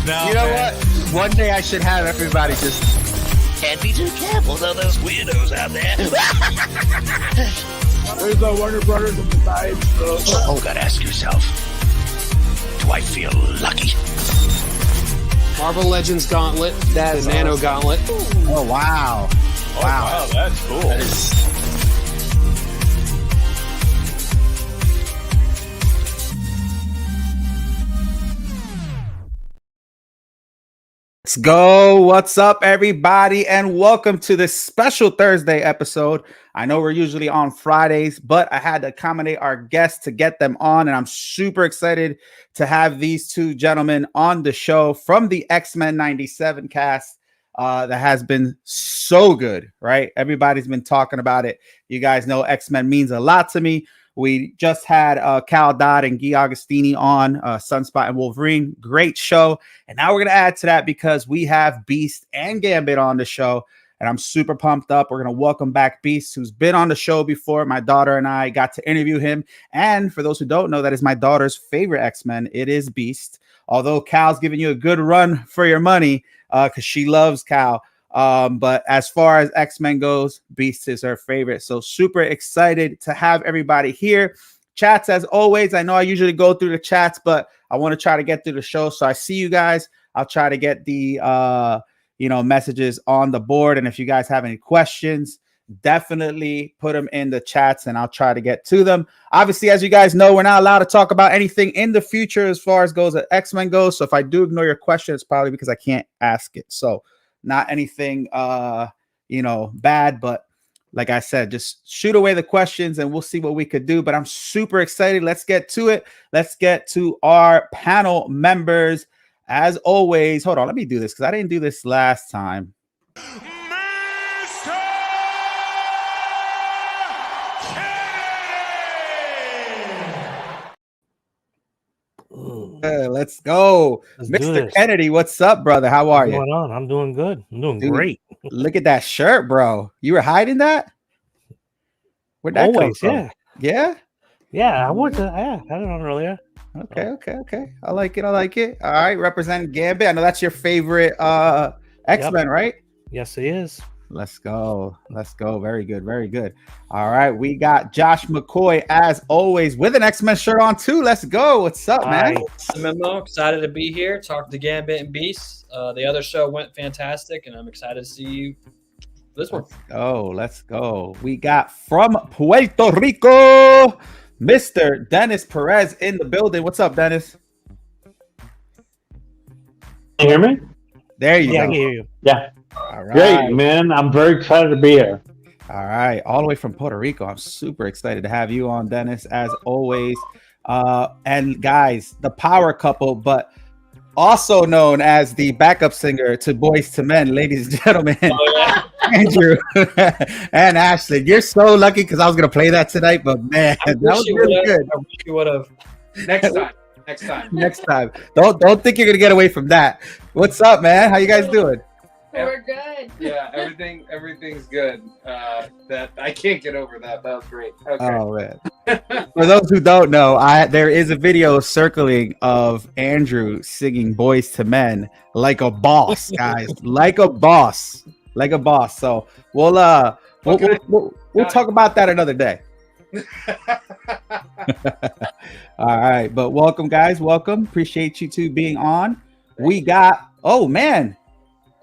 No, you know what? One day I should have everybody just Can't be too careful, though, those weirdos out there. There's no Warner Brothers on the side. Oh, gotta ask yourself, do I feel lucky? Marvel Legends Gauntlet, the Nano Gauntlet. Oh wow. Oh, wow, that's cool. That is... Let's go. What's up, everybody? And welcome to this special Thursday episode. I know we're usually on Fridays, but I had to accommodate our guests to get them on. And I'm super excited to have these two gentlemen on the show from the X-Men 97 cast that has been so good, right? Everybody's been talking about it. You guys know X-Men means a lot to me. We just had Cal Dodd and Guy Agostini on Sunspot and Wolverine. Great show. And now we're going to add to that because we have Beast and Gambit on the show. And I'm super pumped up. We're going to welcome back Beast, who's been on the show before. My daughter and I got to interview him. And for those who don't know, that is my daughter's favorite X-Men. It is Beast. Although Cal's giving you a good run for your money because she loves Cal. But as far as X-Men goes, Beast is her favorite. So super excited to have everybody here. Chats, as always, I know I usually go through the chats, but I want to try to get through the show. So I see you guys. I'll try to get the messages on the board. And if you guys have any questions, definitely put them in the chats and I'll try to get to them. Obviously, as you guys know, we're not allowed to talk about anything in the future as far as goes at X-Men goes. So if I do ignore your question, it's probably because I can't ask it. So not anything, bad, but like I said, just shoot away the questions and we'll see what we could do. But I'm super excited. Let's get to it. Let's get to our panel members. As always, hold on, let me do this because I didn't do this last time. Let's go. Mr. Kennedy, what's up, brother? How are you? What's going on? I'm doing good. I'm doing great. Look at that shirt, bro. You were hiding that? Where'd that come from? Yeah? Yeah, I went to, I had it on earlier. Okay. I like it. All right, representing Gambit. I know that's your favorite X-Men, right? Yes, it is. Let's go. Very good. All right, we got Josh McCoy, as always, with an X-Men shirt on, too. Let's go. What's up, man? Memo, excited to be here, talk to Gambit and Beast. The other show went fantastic, and I'm excited to see you this one. Let's go. We got from Puerto Rico, Mr. Dennis Perez in the building. What's up, Dennis? Can you hear me? There you go. I can hear you. Yeah. All right. Great, man. I'm very excited to be here. All right. All the way from Puerto Rico. I'm super excited to have you on, Dennis, as always. And guys, the power couple, but also known as the backup singer to Boys to Men, ladies and gentlemen, Andrew and Ashley. You're so lucky because I was going to play that tonight, but man, that was really good. I wish you would have. Next time. Don't think you're going to get away from that. What's up, man? How you guys doing? We're good. Yeah, everything's good. That I can't get over that. That was great. Okay. Oh man. For those who don't know, there is a video circling of Andrew singing Boys to Men like a boss, guys. like a boss. So we'll talk about that another day. All right, but welcome, guys. Welcome. Appreciate you two being on. We got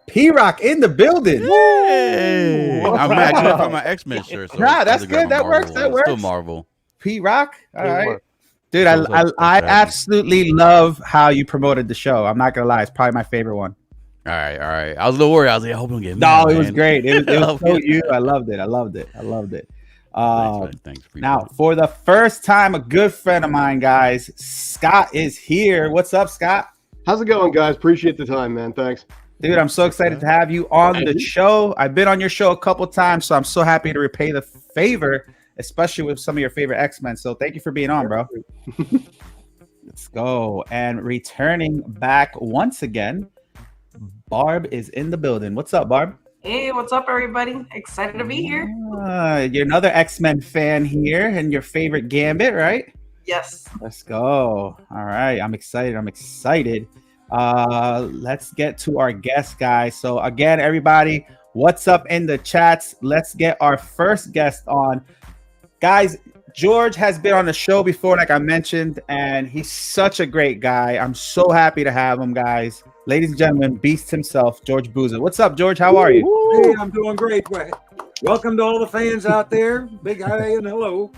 P-Rock in the building. Hey. I'm matching it for my X-Men shirt. So that's good. That works. Still Marvel. P-Rock. All right. Dude, I absolutely love how you promoted the show. I'm not going to lie. It's probably my favorite one. All right. I was a little worried. I was like, I hope I don't get mad. No, it was great. It was so you. I loved it. Thanks. Now, for the first time, a good friend of mine, guys, Scott is here. What's up, Scott? How's it going, guys? Appreciate the time, man. Thanks. Dude, I'm so excited to have you on the show. I've been on your show a couple times, so I'm so happy to repay the favor, especially with some of your favorite X-Men. So thank you for being on, bro. Let's go. And returning back once again, Barb is in the building. What's up, Barb? Hey, what's up, everybody? Excited to be here. You're another X-Men fan here, and your favorite Gambit, right? Yes. Let's go. All right. I'm excited. Let's get to our guest, guys. So again, everybody, what's up in the chats? Let's get our first guest on. Guys, George has been on the show before, like I mentioned, and he's such a great guy. I'm so happy to have him, guys. Ladies and gentlemen, Beast himself, George Buza. What's up, George? How are you? Hey, I'm doing great. Welcome to all the fans out there. Big hi and hello.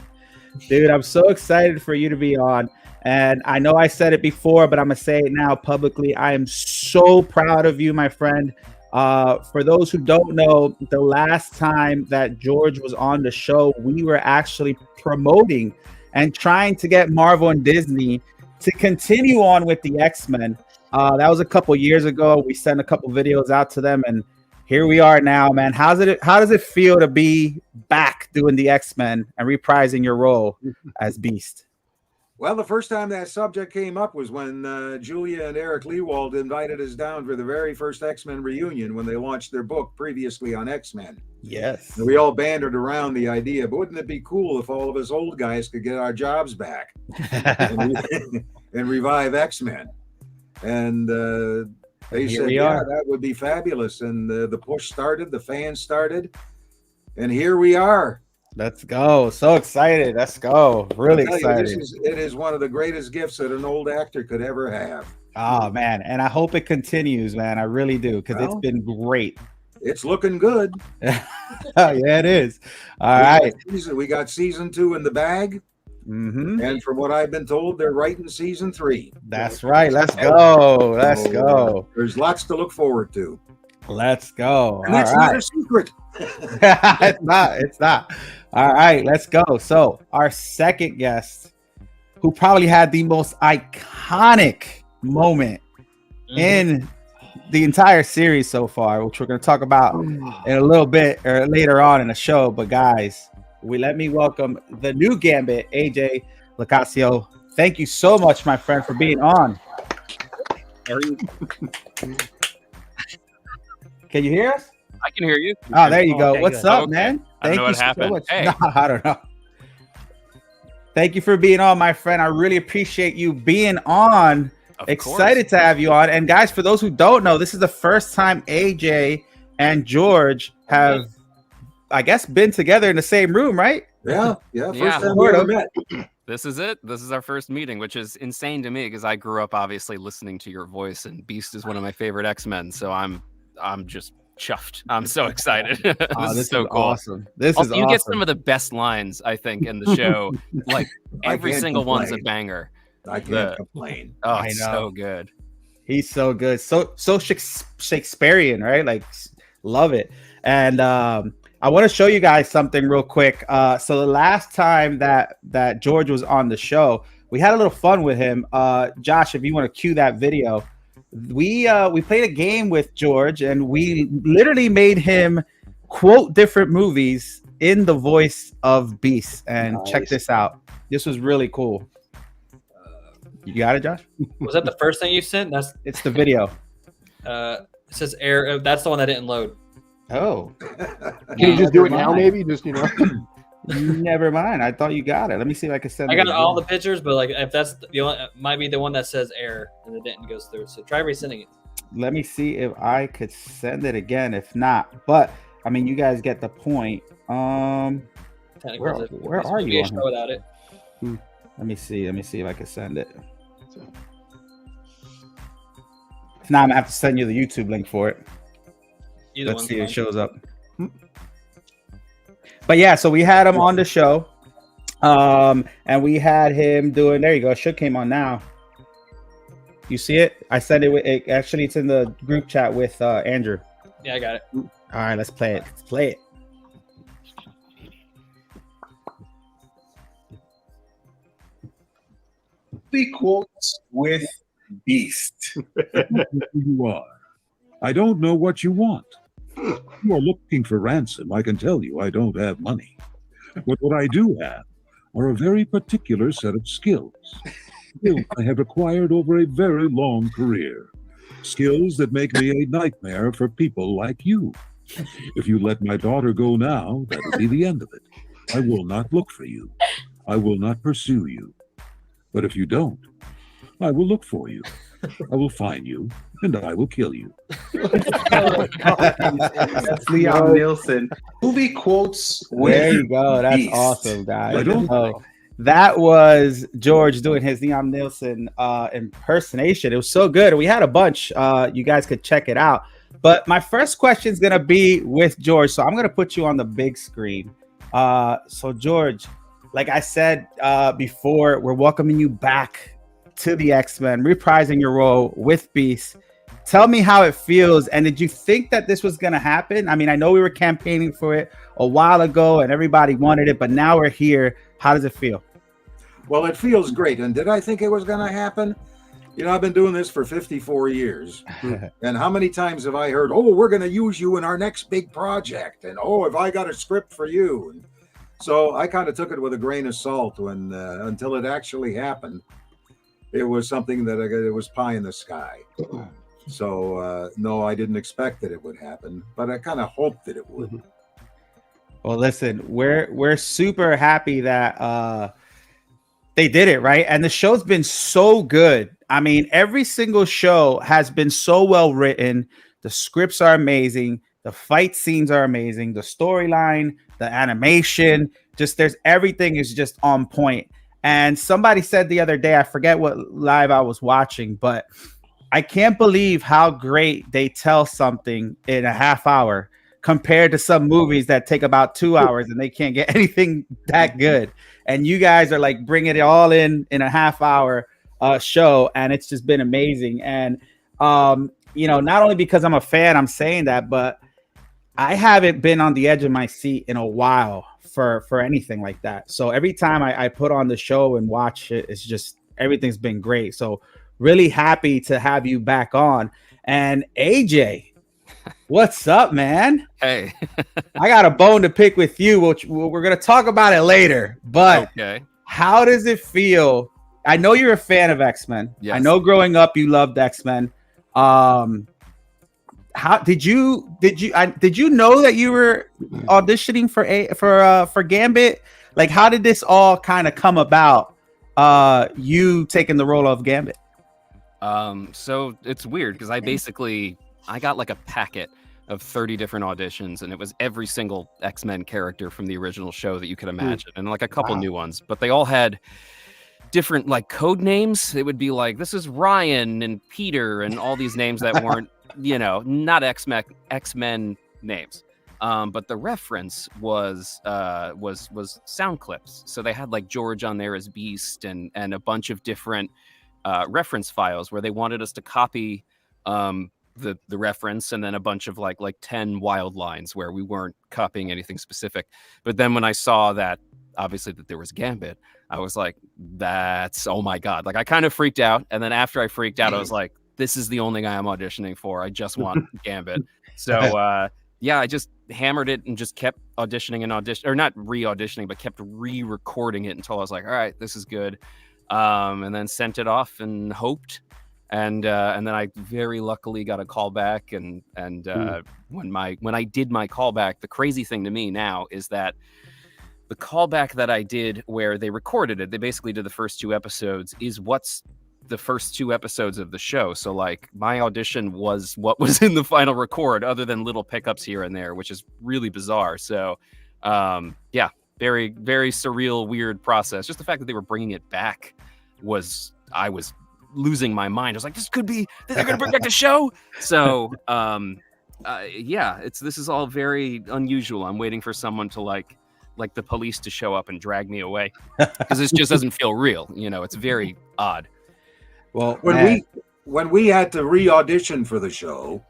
Dude, I'm so excited for you to be on. And I know I said it before, but I'm going to say it now publicly. I am so proud of you, my friend. For those who don't know, the last time that George was on the show, we were actually promoting and trying to get Marvel and Disney to continue on with the X-Men. That was a couple years ago. We sent a couple videos out to them, and here we are now, man. How does it feel to be back doing the X-Men and reprising your role as Beast? Well, the first time that subject came up was when Julia and Eric Lewald invited us down for the very first X-Men reunion when they launched their book previously on X-Men. Yes. And we all bantered around the idea, but wouldn't it be cool if all of us old guys could get our jobs back and revive X-Men? And they said, yeah, that would be fabulous. And the push started, the fans started, and here we are. Let's go. So excited. Let's go. Really excited. It is one of the greatest gifts that an old actor could ever have. Oh, man. And I hope it continues, man. I really do, because it's been great. It's looking good. Yeah, it is. All right. We got season 2 in the bag. Mm-hmm. And from what I've been told, they're writing season 3. That's right. Let's go. Let's go. There's lots to look forward to. Let's go. And that's not a secret. It's not. All right, let's go. So our second guest, who probably had the most iconic moment in the entire series so far, which we're going to talk about in a little bit or later on in the show. But guys, let me welcome the new Gambit, AJ LoCasio. Thank you so much, my friend, for being on. Can you hear us? I can hear you. Oh, there you go. Okay, What's good. up, Okay. man? I don't know what so happened. much. Hey. No, I don't know. Thank you for being on, my friend. I really appreciate you being on. Excited to have you on. And guys, for those who don't know, this is the first time AJ and George have, I guess, been together in the same room, right? Yeah. First time we ever met. This is it. This is our first meeting, which is insane to me because I grew up obviously listening to your voice, and Beast is one of my favorite X-Men. So I'm just chuffed. I'm so excited. This is so cool. Awesome. This also, is you awesome. get some of the best lines, I think, in the show. Like every single one's a banger. I can't complain. Oh, I it's know. so good. He's so good. So Shakespearean, right? Like, love it. And I want to show you guys something real quick. So the last time that George was on the show, we had a little fun with him. Josh, if you want to cue that video, we played a game with George, and we literally made him quote different movies in the voice of Beast. And check this out. This was really cool. You got it, Josh? Was that the first thing you sent? It's the video. It says air. That's the one that didn't load. Oh. Can you just do it now, maybe? Just, Never mind. I thought you got it. Let me see if I can send it. I got all the pictures, but like if that's the only, it might be the one that says error and it didn't go through. So try resending it. Let me see if I could send it again. If not, but I mean, you guys get the point. Where are you? Show without it. Let me see. Let me see if I can send it. If not, I'm gonna have to send you the YouTube link for it. Let's see if it shows up. But yeah, so we had him on the show, and we had him doing. There you go. Should came on now. You see it? I sent it. Actually, it's in the group chat with Andrew. Yeah, I got it. All right, let's play it. Let's play it. The quotes with Beast. You are. I don't know what you want. You are looking for ransom. I can tell you I don't have money. But what I do have are a very particular set of skills. Skills I have acquired over a very long career. Skills that make me a nightmare for people like you. If you let my daughter go now, that'll be the end of it. I will not look for you. I will not pursue you. But if you don't, I will look for you. I will find you, and I will kill you. That's Leon Nielsen. Movie quotes. There you go. That's Beast. awesome, guys. I don't- Oh, that was George doing his Leon Nielsen impersonation. It was so good. We had a bunch. You guys could check it out. But my first question is going to be with George. So I'm going to put you on the big screen. So George, like I said before, we're welcoming you back to the X-Men, reprising your role with Beast. Tell me how it feels, and did you think that this was going to happen? I mean, I know we were campaigning for it a while ago and everybody wanted it, but now we're here. How does it feel? Well, it feels great. And did I think it was going to happen? You know, I've been doing this for 54 years. And how many times have I heard, oh, we're going to use you in our next big project. And, oh, have I got a script for you? And so I kind of took it with a grain of salt when until it actually happened. It was something that it was pie in the sky. So, no, I didn't expect that it would happen, but I kind of hoped that it would. Well, listen, we're super happy that they did it, right? And the show's been so good. I mean, every single show has been so well written. The scripts are amazing. The fight scenes are amazing. The storyline, the animation, there's everything is just on point. And somebody said the other day, I forget what live I was watching, but I can't believe how great they tell something in a half hour compared to some movies that take about 2 hours and they can't get anything that good. And you guys are like bringing it all in a half hour show, and it's just been amazing. And you know, not only because I'm a fan, I'm saying that, but I haven't been on the edge of my seat in a while for anything like that. So every time I put on the show and watch it, it's just everything's been great. So really happy to have you back on. And AJ, what's up, man? Hey. I got a bone to pick with you, which we're going to talk about it later. But how does it feel? I know you're a fan of X-Men. Yes. I know growing up you loved X-Men. How did you know that you were auditioning for Gambit? Like, how did this all kind of come about? You taking the role of Gambit? So it's weird because I got like a packet of 30 different auditions, and it was every single X-Men character from the original show that you could imagine, and like a couple new ones, but they all had different like code names. It would be like, this is Ryan and Peter and all these names that weren't, you know, not X-Men names. But the reference was sound clips. So they had like George on there as Beast and a bunch of different reference files where they wanted us to copy the reference, and then a bunch of like 10 wild lines where we weren't copying anything specific. But then when I saw that obviously that there was Gambit, I was like, oh my God. Like I kind of freaked out. And then after I freaked out, I was like, this is the only guy I'm auditioning for. I just want Gambit. So yeah, I just hammered it and just kept auditioning and or not re-auditioning, but kept re-recording it until I was like, all right, this is good. And then sent it off and hoped. And then I very luckily got a call back. And when I did my callback, the crazy thing to me now is that the callback that I did where they recorded it, they basically did the first 2 episodes, is what's the first 2 episodes of the show. So like my audition was what was in the final record, other than little pickups here and there, which is really bizarre. So yeah, very, very surreal, weird process. Just the fact that they were bringing it back I was losing my mind. I was like, they're going to bring back the show. So yeah, this is all very unusual. I'm waiting for someone to like the police to show up and drag me away, because this just doesn't feel real. You know, it's very odd. Well, when we had to re-audition for the show,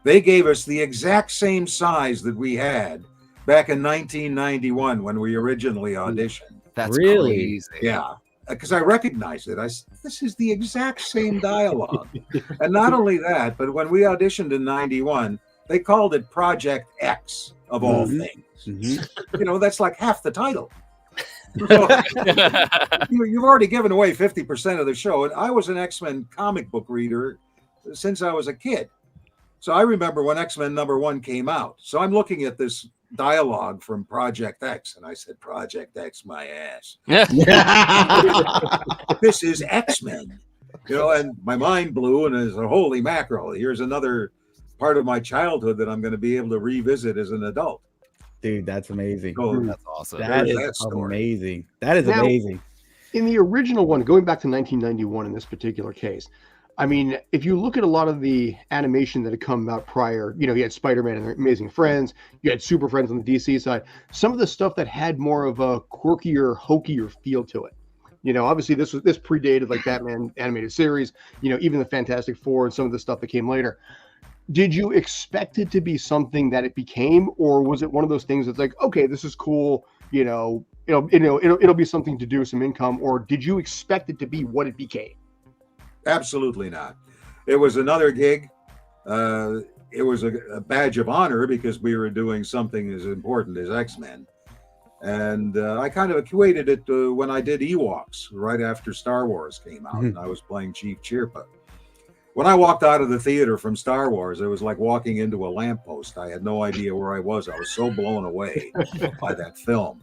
they gave us the exact same size that we had back in 1991 when we originally auditioned. That's really crazy. Yeah, because I recognized it. I said, this is the exact same dialogue. And not only that, but when we auditioned in 91, they called it Project X of all things. You know, that's like half the title. So, you've already given away 50% of the show. And I was an X-Men comic book reader since I was a kid. So I remember when X-Men #1 came out. So I'm looking at this dialogue from Project X, and I said, Project X, my ass. This is X-Men. You know, and my mind blew, and it's a holy mackerel. Here's another part of my childhood that I'm going to be able to revisit as an adult. Dude, that's amazing. So That's awesome. That is amazing. That is amazing. In the original one, going back to 1991 in this particular case, I mean, if you look at a lot of the animation that had come out prior, you know, you had Spider-Man and Amazing Friends, you had Super Friends on the DC side, some of the stuff that had more of a quirkier, hokier feel to it. You know, obviously this predated like Batman animated series, you know, even the Fantastic Four and some of the stuff that came later. Did you expect it to be something that it became, or was it one of those things that's like, okay, this is cool, you know, it'll be something to do, some income, or did you expect it to be what it became? Absolutely not. It was another gig. It was a badge of honor because we were doing something as important as X-Men. And I kind of equated it to when I did Ewoks right after Star Wars came out, and I was playing Chief Chirpa. When I walked out of the theater from Star Wars, it was like walking into a lamppost. I had no idea where I was. I was so blown away by that film.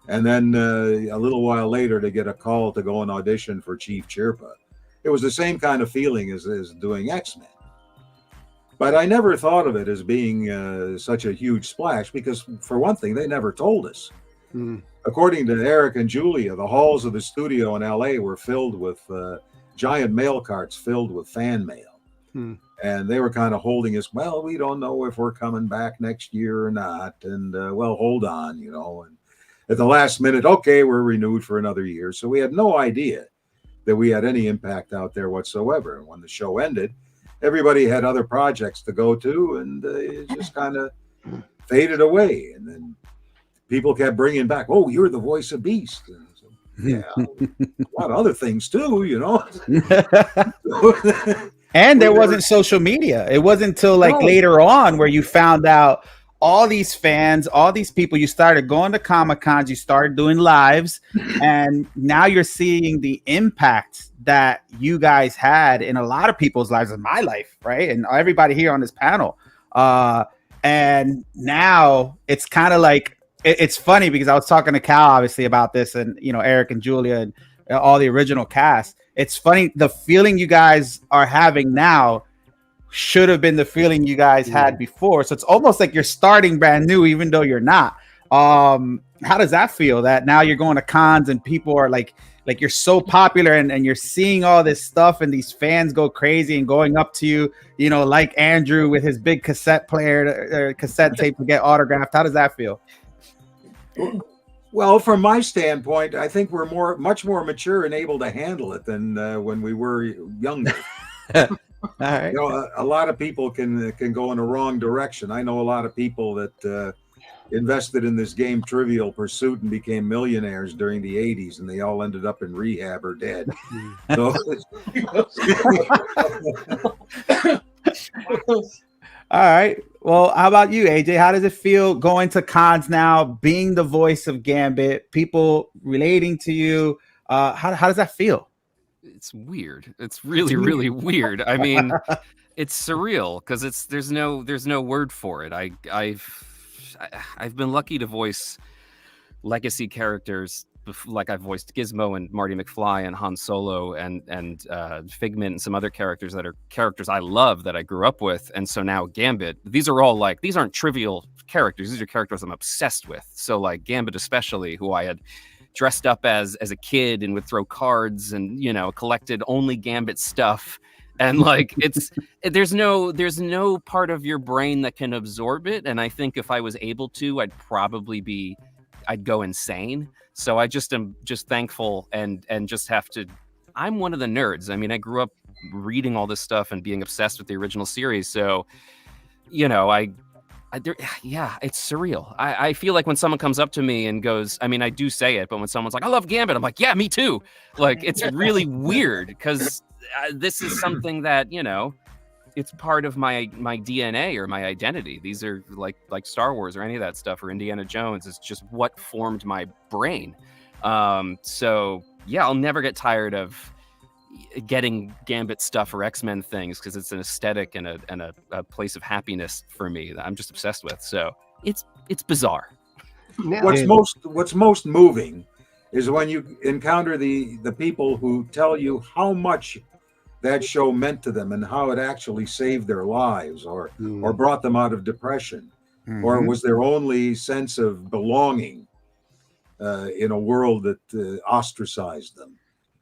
And then a little while later to get a call to go and audition for Chief Chirpa. It was the same kind of feeling as doing X-Men. But I never thought of it as being such a huge splash because, for one thing, they never told us. According to Eric and Julia, the halls of the studio in LA were filled with giant mail carts filled with fan mail. And they were kind of holding us, well, we don't know if we're coming back next year or not. And, well, hold on, you know. And at the last minute, okay, we're renewed for another year. So we had no idea that we had any impact out there whatsoever. And when the show ended, everybody had other projects to go to, and it just kind of faded away. And then people kept bringing back, oh, you're the voice of Beast. And so, yeah, a lot of other things too, you know. And there wasn't social media. It wasn't until like later on where you found out all these fans, all these people, you started going to Comic-Cons, you started doing lives, and now you're seeing the impact that you guys had in a lot of people's lives, in my life, right? And everybody here on this panel. And now it's kind of like, it's funny because I was talking to Cal, obviously, about this, and, you know, Eric and Julia and all the original cast. It's funny, the feeling you guys are having now should have been the feeling you guys had before. So it's almost like you're starting brand new, even though you're not. How does that feel, that now you're going to cons and people are like you're so popular and you're seeing all this stuff and these fans go crazy and going up to you, you know, like Andrew with his big cassette player or cassette tape to get autographed? How does that feel? Well, from my standpoint, I think we're much more mature and able to handle it than when we were younger. All right. You know, a lot of people can go in the wrong direction. I know a lot of people that invested in this game Trivial Pursuit and became millionaires during the 80s, and they all ended up in rehab or dead. So, all right. Well, how about you, AJ? How does it feel going to cons now, being the voice of Gambit, people relating to you? How does that feel? It's weird. It's really, really weird. I mean, it's surreal because there's no word for it. I've been lucky to voice legacy characters, like I've voiced Gizmo and Marty McFly and Han Solo and Figment and some other characters that are characters I love that I grew up with. And so now Gambit, these aren't trivial characters. These are characters I'm obsessed with. So like Gambit especially, who I had dressed up as a kid and would throw cards and, you know, collected only Gambit stuff. And like, there's no part of your brain that can absorb it. And I think if I was able to, I'd go insane. So I just am just thankful and just have to, I'm one of the nerds. I mean, I grew up reading all this stuff and being obsessed with the original series. So, you know, it's surreal. I feel like when someone comes up to me and goes, I mean, I do say it, but when someone's like, I love Gambit, I'm like, yeah, me too. Like, it's really weird because this is something that, you know, it's part of my DNA or my identity. These are like Star Wars or any of that stuff or Indiana Jones. It's just what formed my brain. So yeah, I'll never get tired of getting Gambit stuff or X-Men things because it's an aesthetic and a place of happiness for me that I'm just obsessed with. So it's bizarre. What's most moving is when you encounter the people who tell you how much that show meant to them and how it actually saved their lives or brought them out of depression, or was their only sense of belonging in a world that ostracized them.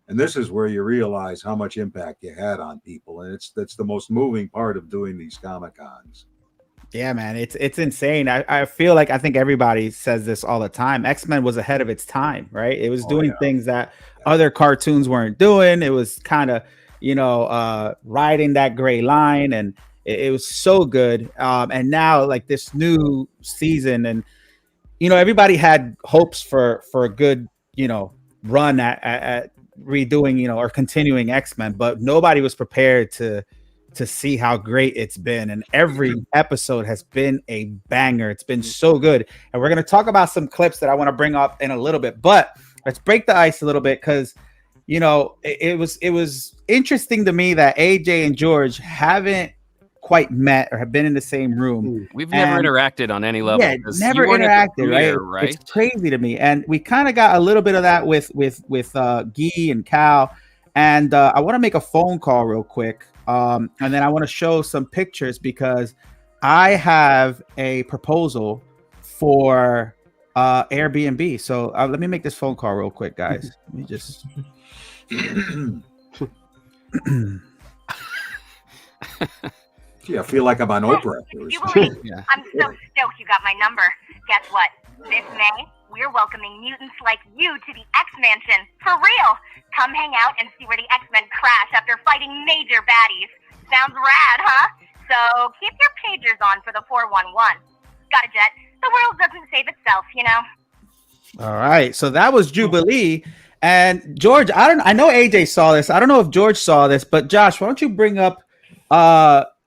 And this is where you realize how much impact you had on people. And that's the most moving part of doing these Comic-Cons. Yeah, man, it's insane. I feel like I think everybody says this all the time. X-Men was ahead of its time, right? It was doing things that other cartoons weren't doing. It was kind of, riding that gray line, and it was so good. And now, like this new season, and everybody had hopes for a good, run at redoing, or continuing X-Men, but nobody was prepared to see how great it's been. And every episode has been a banger. It's been so good. And we're going to talk about some clips that I want to bring up in a little bit, but let's break the ice a little bit. Cause it was interesting to me that AJ and George haven't quite met or have been in the same room. We've never interacted on any level. Yeah, never interacted, right? It's crazy to me. And we kind of got a little bit of that with Guy and Cal. And I want to make a phone call real quick. And then I want to show some pictures because I have a proposal for Airbnb. So let me make this phone call real quick, guys. Let me just. Gee, I feel like I'm on Oprah. Yeah. I'm so stoked you got my number. Guess what? This May, we're welcoming mutants like you to the X-Mansion. For real. Come hang out and see where the X-Men crash after fighting major baddies. Sounds rad, huh? So keep your pagers on for the 411. Got a jet. The world doesn't save itself, All right. So that was Jubilee. And George, I know AJ saw this. I don't know if George saw this, but Josh, why don't you bring up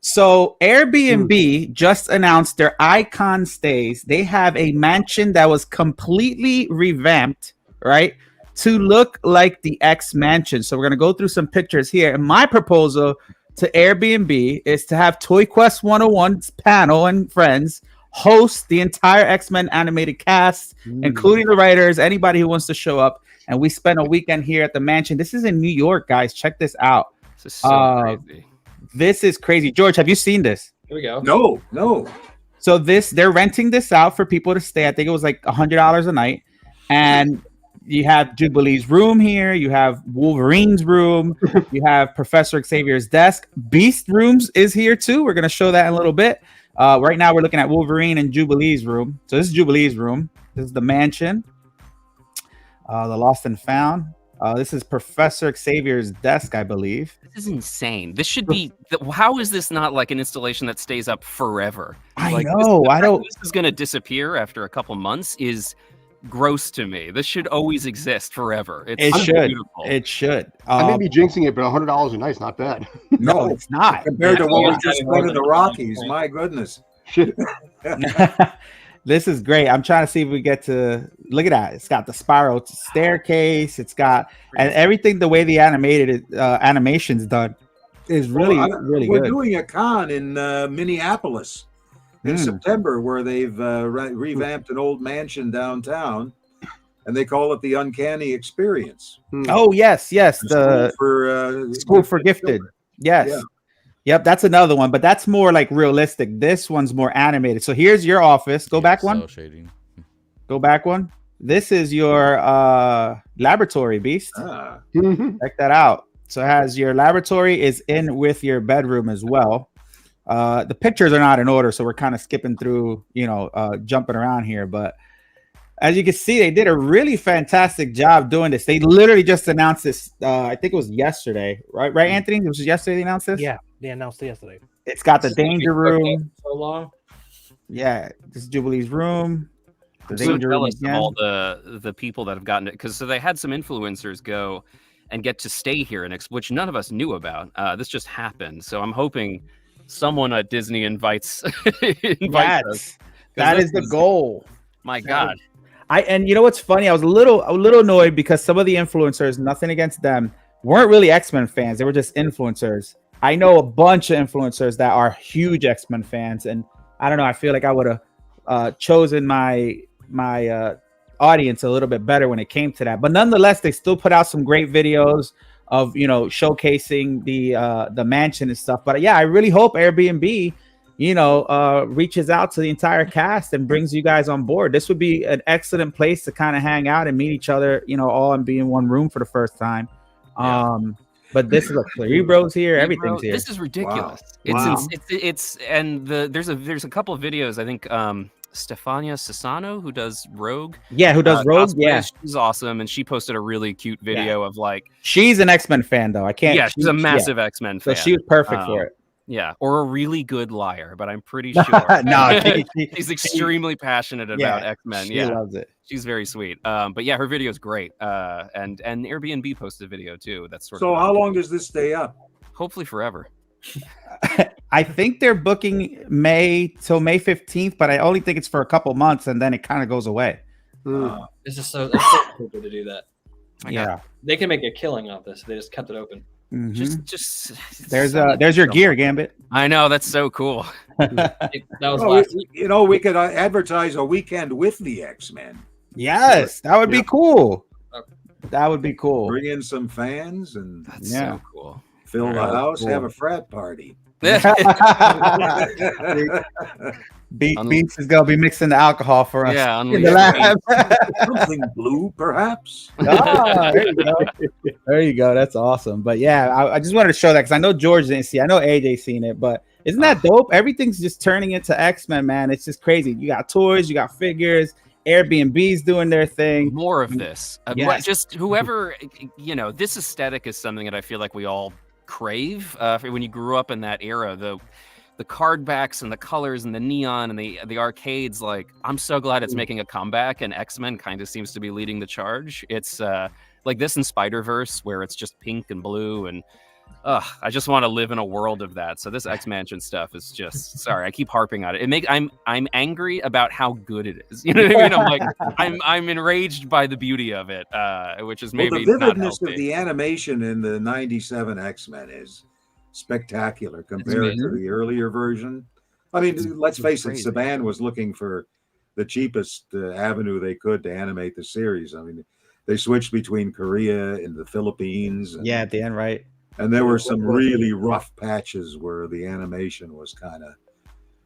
so Airbnb just announced their Icon Stays. They have a mansion that was completely revamped, right, to look like the X Mansion. So we're going to go through some pictures here. And my proposal to Airbnb is to have ToyQuest101's panel and friends host the entire X-Men animated cast, including the writers, anybody who wants to show up. And we spent a weekend here at the mansion. This is in New York, guys. Check this out. This is so crazy. This is crazy. George, have you seen this? Here we go. No. So they're renting this out for people to stay. I think it was like $100 a night. And you have Jubilee's room here. You have Wolverine's room. You have Professor Xavier's desk. Beast rooms is here too. We're going to show that in a little bit. Right now we're looking at Wolverine and Jubilee's room. So this is Jubilee's room. This is the mansion. The Lost and Found. This is Professor Xavier's desk, I believe. This is insane. This should be. How is this not like an installation that stays up forever? I know. I don't. This is going to disappear after a couple months. Is gross to me. This should always exist forever. It should. Beautiful. It should. I may be jinxing it, but $100 a night's not bad. No, it's not. Compared to what we just spent in the Rockies, my goodness. This is great. I'm trying to see if we get to look at that. It's got the spiral staircase. It's got and everything. The way the animation's done is really good. We're doing a con in Minneapolis in September where they've revamped an old mansion downtown, and they call it the Uncanny Experience. Oh yes, the School for Gifted. Yes. Yeah. Yep, that's another one, but that's more like realistic. This one's more animated. So here's your office. Go back one. Shading. Go back one. This is your laboratory, Beast. Check that out. So it has your laboratory is in with your bedroom as well. The pictures are not in order, so we're kind of skipping through, jumping around here. But as you can see, they did a really fantastic job doing this. They literally just announced this. I think it was yesterday, right? Right, Anthony? It was yesterday they announced this? Yeah, they announced it yesterday. It's got the danger room. So long. Yeah, this is Jubilee's room. I'm so jealous of all the people that have gotten it, because so they had some influencers go and get to stay here, which none of us knew about. This just happened. So I'm hoping someone at Disney invites us. That is the goal. My God. And you know what's funny? I was a little annoyed because some of the influencers, nothing against them, weren't really X-Men fans. They were just influencers. I know a bunch of influencers that are huge X-Men fans, and I don't know. I feel like I would have chosen my audience a little bit better when it came to that. But nonetheless, they still put out some great videos. showcasing the mansion and stuff. But yeah, I really hope Airbnb reaches out to the entire cast and brings you guys on board. This would be an excellent place to kind of hang out and meet each other, all and be in one room for the first time. But this is three bros here. Everything's here. This is ridiculous. Wow. There's a couple of videos. I think Stefania Sassano, who does Rogue. Yeah, who does Rogue? Cosplays. Yeah, she's awesome, and she posted a really cute video of like. She's an X-Men fan, though. I can't. Yeah, she's a massive X-Men fan. So she was perfect for it. Yeah, or a really good liar, but I'm pretty sure. No, she's extremely passionate about X-Men. She loves it. She's very sweet. But yeah, her video is great. And Airbnb posted a video too. That's sort of. So how long does this stay up? Hopefully forever. I think they're booking May till May 15th, but I only think it's for a couple months and then it kind of goes away. It's just so stupid to do that. Yeah, they can make a killing off this. They just kept it open. Mm-hmm. Just there's your gear, Gambit. I know, that's so cool. That was last week. We could advertise a weekend with the X-Men. Yes, that would be cool. That would be cool. Bring in some fans and that's so cool. Fill the house, have a frat party. Beats is gonna be mixing the alcohol for us. Yeah, in the lab. Something blue, perhaps. There you go. That's awesome. But yeah, I just wanted to show that because I know George didn't see. I know AJ seen it, but isn't that dope? Everything's just turning into X-Men, man. It's just crazy. You got toys, you got figures. Airbnb's doing their thing. More of this. Yes. Just whoever, this aesthetic is something that I feel like we all crave. When you grew up in that era, the card backs and the colors and the neon and the arcades, like, I'm so glad it's making a comeback, and X-Men kind of seems to be leading the charge. It's like this in Spider-Verse where it's just pink and blue, and I just want to live in a world of that. So this X-Mansion stuff is just sorry, I keep harping on it. I'm angry about how good it is. You know what I mean? I'm enraged by the beauty of it, which is maybe the not vividness healthy. of the animation in the '97 X-Men is spectacular compared to the earlier version. I mean, let's face it, Saban was looking for the cheapest avenue they could to animate the series. I mean, they switched between Korea and the Philippines. And, at the end, right? And there were some really rough patches where the animation was kind of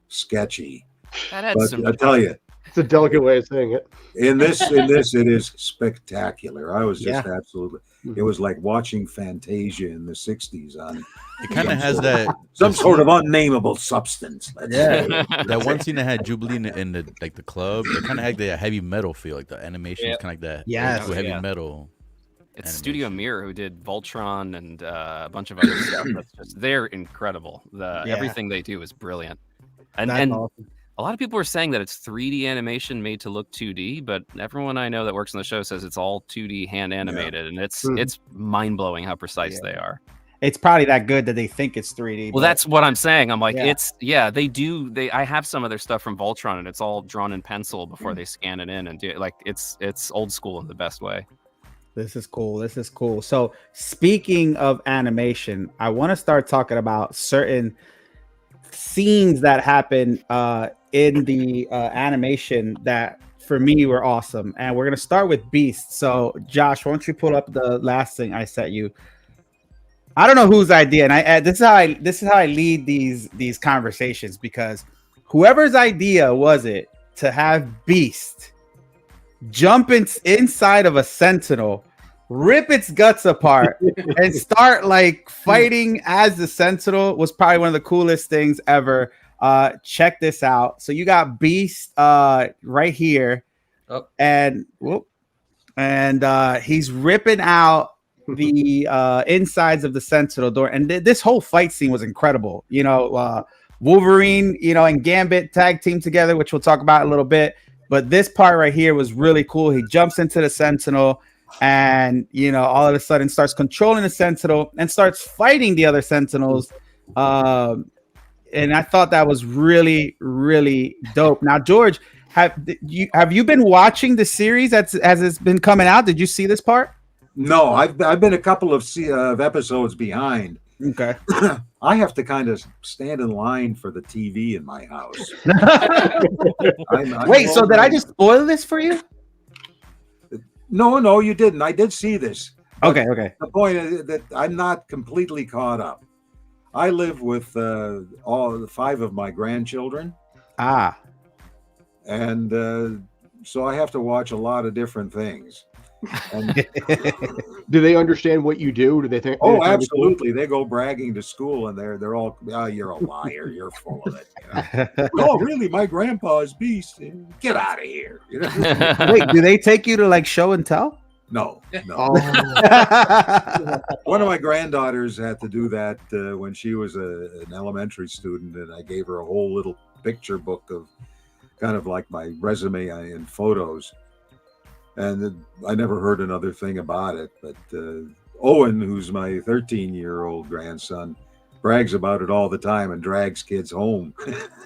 sketchy. That but I tell you, it's a delicate way of saying it. In this, it is spectacular. I was just absolutely. It was like watching Fantasia in the '60s on. It kind of has that some sort of unnameable substance. Let's say. That one scene that had Jubilee in the club. It kind of had that heavy metal feel. Like the animation was kind of like that. Heavy metal. It's Studio Mirror who did Voltron and a bunch of other stuff. They're incredible. Everything they do is brilliant. And awesome. A lot of people are saying that it's 3D animation made to look 2D, but everyone I know that works on the show says it's all 2D hand animated, and it's mind blowing how precise they are. It's probably that good that they think it's 3D. Well, that's what I'm saying. I'm like, they do. I have some of their stuff from Voltron, and it's all drawn in pencil before they scan it in and do it. Like it's old school in the best way. This is cool. So speaking of animation, I want to start talking about certain scenes that happen in the animation that for me were awesome. And we're going to start with Beast. So Josh, why don't you pull up the last thing I sent you? I don't know whose idea. And this is how I lead these conversations, because whoever's idea was it to have Beast jump inside of a Sentinel, rip its guts apart, and start like fighting as the Sentinel was probably one of the coolest things ever. Check this out. So you got Beast right here, and he's ripping out the insides of the Sentinel door, and this whole fight scene was incredible. Wolverine, and Gambit tag team together, which we'll talk about in a little bit. But this part right here was really cool. He jumps into the Sentinel and, all of a sudden starts controlling the Sentinel and starts fighting the other Sentinels. And I thought that was really, really dope. Now, George, have you been watching the series as it's been coming out? Did you see this part? No, I've been a couple of episodes behind. Okay. I have to kind of stand in line for the TV in my house. Wait, so did I just spoil this for you? No, you didn't. I did see this. Okay. The point is that I'm not completely caught up. I live with all 5 of my grandchildren. And so I have to watch a lot of different things. And do they understand what you do? Do they think? Oh, absolutely. They go bragging to school, and they're all, "Oh, you're a liar. You're full of it." Oh, really? My grandpa is beast. Get out of here. Wait, do they take you to like show and tell? No. One of my granddaughters had to do that when she was an elementary student, and I gave her a whole little picture book of kind of like my resume and photos. And I never heard another thing about it. But Owen, who's my 13-year-old grandson, brags about it all the time and drags kids home.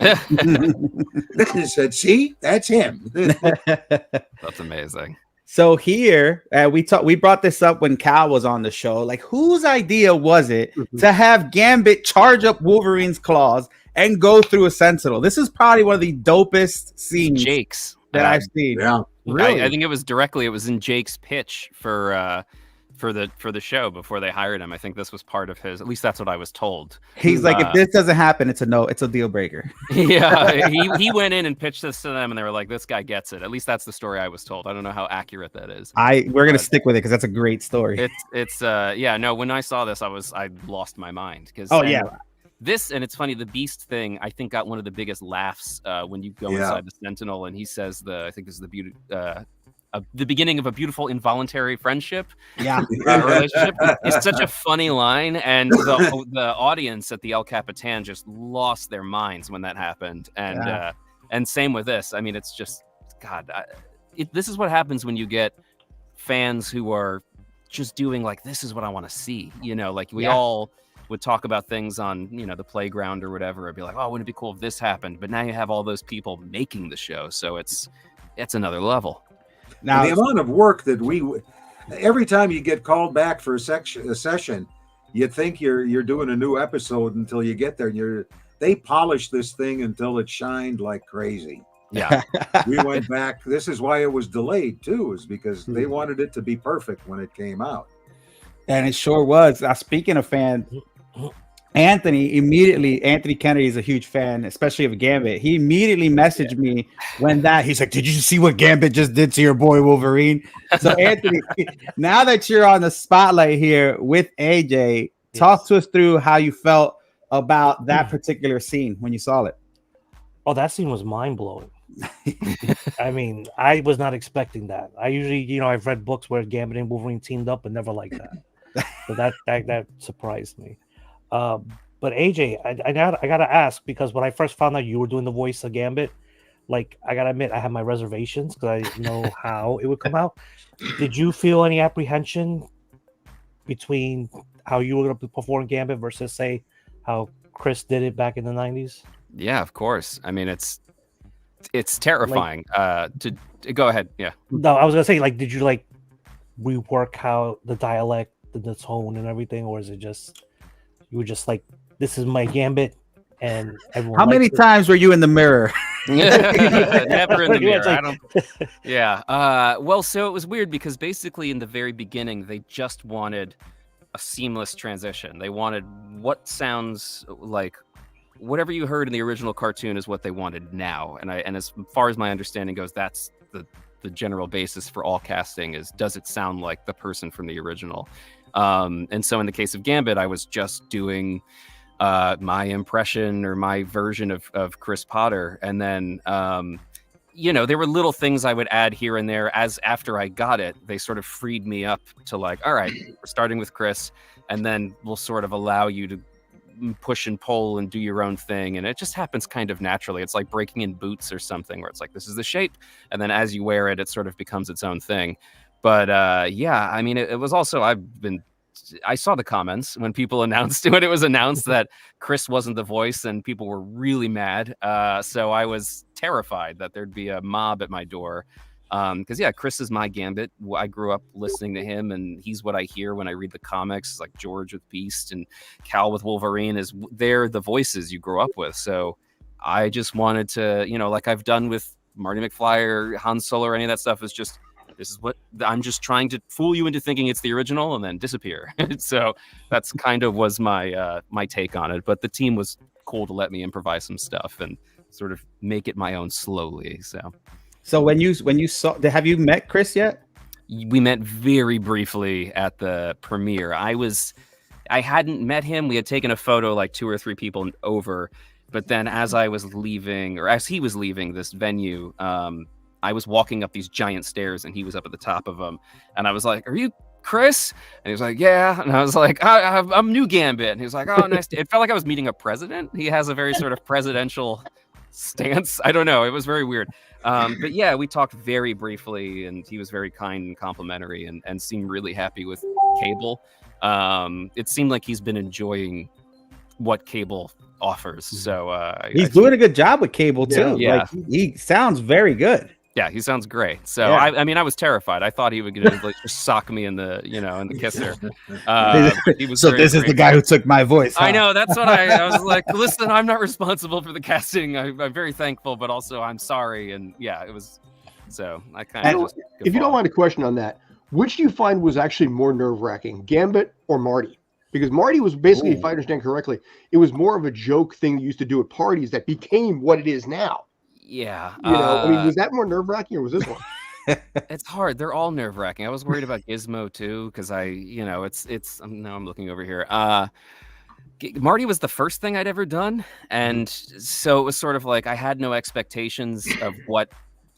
He said, "See, that's him." That's amazing. So here, we brought this up when Cal was on the show. Like, whose idea was it to have Gambit charge up Wolverine's claws and go through a Sentinel? This is probably one of the dopest scenes Jake's that I've seen. Yeah. Really? I think it was in Jake's pitch for the show before they hired him. I think this was part of his, at least that's what I was told. He's like, if this doesn't happen, it's a no, it's a deal breaker. Yeah, he went in and pitched this to them, and they were like, "This guy gets it." At least that's the story I was told. I don't know how accurate that is. We're gonna stick with it because that's a great story. When I saw this, I lost my mind because this, and it's funny, the Beast thing, I think got one of the biggest laughs when you go inside the Sentinel, and he says I think this is the beginning of a beautiful involuntary friendship. Relationship. It's such a funny line, and the audience at the El Capitan just lost their minds when that happened. And same with this. I mean, it's just God. This is what happens when you get fans who are just doing like, this is what I want to see. Like we all would talk about things on the playground or whatever. I'd be like, "Oh, wouldn't it be cool if this happened?" But now you have all those people making the show, so it's another level. Now, the amount of work that every time you get called back for a session, you think you're doing a new episode until you get there. They polish this thing until it shined like crazy. Yeah, we went back. This is why it was delayed too, is because they wanted it to be perfect when it came out. And it sure was. Speaking of fans, Anthony Kennedy is a huge fan, especially of Gambit. He immediately messaged me when he's like, "Did you see what Gambit just did to your boy Wolverine?" So Anthony, now that you're on the spotlight here with AJ, talk to us through how you felt about that particular scene when you saw it. Oh, that scene was mind-blowing. I mean, I was not expecting that. I usually, I've read books where Gambit and Wolverine teamed up, but never like that. So that surprised me. But AJ, I gotta ask, because when I first found out you were doing the voice of Gambit, like, I gotta admit, I had my reservations because I didn't know how it would come out. Did you feel any apprehension between how you were going to perform Gambit versus, say, how Chris did it back in the 90s? Yeah, of course. I mean, it's terrifying. To go ahead. Yeah. No, I was gonna say, like, did you like rework how the dialect, the tone, and everything, or is it just you were just like, this is my Gambit, and everyone? How many times were you in the mirror? Never in the mirror. I don't. Yeah. Well, so it was weird because basically in the very beginning they just wanted a seamless transition. They wanted what sounds like whatever you heard in the original cartoon is what they wanted now. And as far as my understanding goes, that's the general basis for all casting is, does it sound like the person from the original? And so in the case of Gambit, I was just doing my impression or my version of Chris Potter. And then, there were little things I would add here and there as after I got it, they sort of freed me up to like, all right, we're starting with Chris, and then we'll sort of allow you to push and pull and do your own thing. And it just happens kind of naturally. It's like breaking in boots or something where it's like, this is the shape. And then as you wear it, it sort of becomes its own thing. But yeah, I mean, it was also, I saw the comments when people announced when it was announced that Chris wasn't the voice, and people were really mad. So I was terrified that there'd be a mob at my door. Because yeah, Chris is my Gambit. I grew up listening to him, and he's what I hear when I read the comics. Like George with Beast and Cal with Wolverine, they're the voices you grow up with. So I just wanted to, like I've done with Marty McFly or Han Solo or any of that stuff, is just this is what I'm just trying to fool you into thinking it's the original and then disappear. So that's kind of was my my take on it. But the team was cool to let me improvise some stuff and sort of make it my own slowly. So when you saw, have you met Chris yet? We met very briefly at the premiere. I hadn't met him. We had taken a photo like 2 or 3 people over, but then as I was leaving, or as he was leaving this venue, I was walking up these giant stairs and he was up at the top of them. And I was like, "Are you Chris?" And he was like, "Yeah." And I was like, I'm new Gambit. And he was like, "Oh, nice." It felt like I was meeting a president. He has a very sort of presidential stance. I don't know. It was very weird. But yeah, we talked very briefly and he was very kind and complimentary and seemed really happy with Cable. It seemed like he's been enjoying what Cable offers. So he's doing a good job with Cable too. Yeah. Like he sounds very good. Yeah, he sounds great. So Yeah. I mean, I was terrified. I thought he would like, just sock me in the, in the kisser. He was so this is the guy who took my voice. Huh? I know. That's what I was like. Listen, I'm not responsible for the casting. I'm very thankful, but also I'm sorry. And yeah, it was. So I kind of. If you don't mind a question on that, which do you find was actually more nerve-wracking, Gambit or Marty? Because Marty was basically, if I understand correctly, it was more of a joke thing they used to do at parties that became what it is now. Yeah. I mean, was that more nerve-wracking or was this one? It's hard. They're all nerve-wracking. I was worried about Gizmo too, because now I'm looking over here. Marty was the first thing I'd ever done. And so it was sort of like I had no expectations of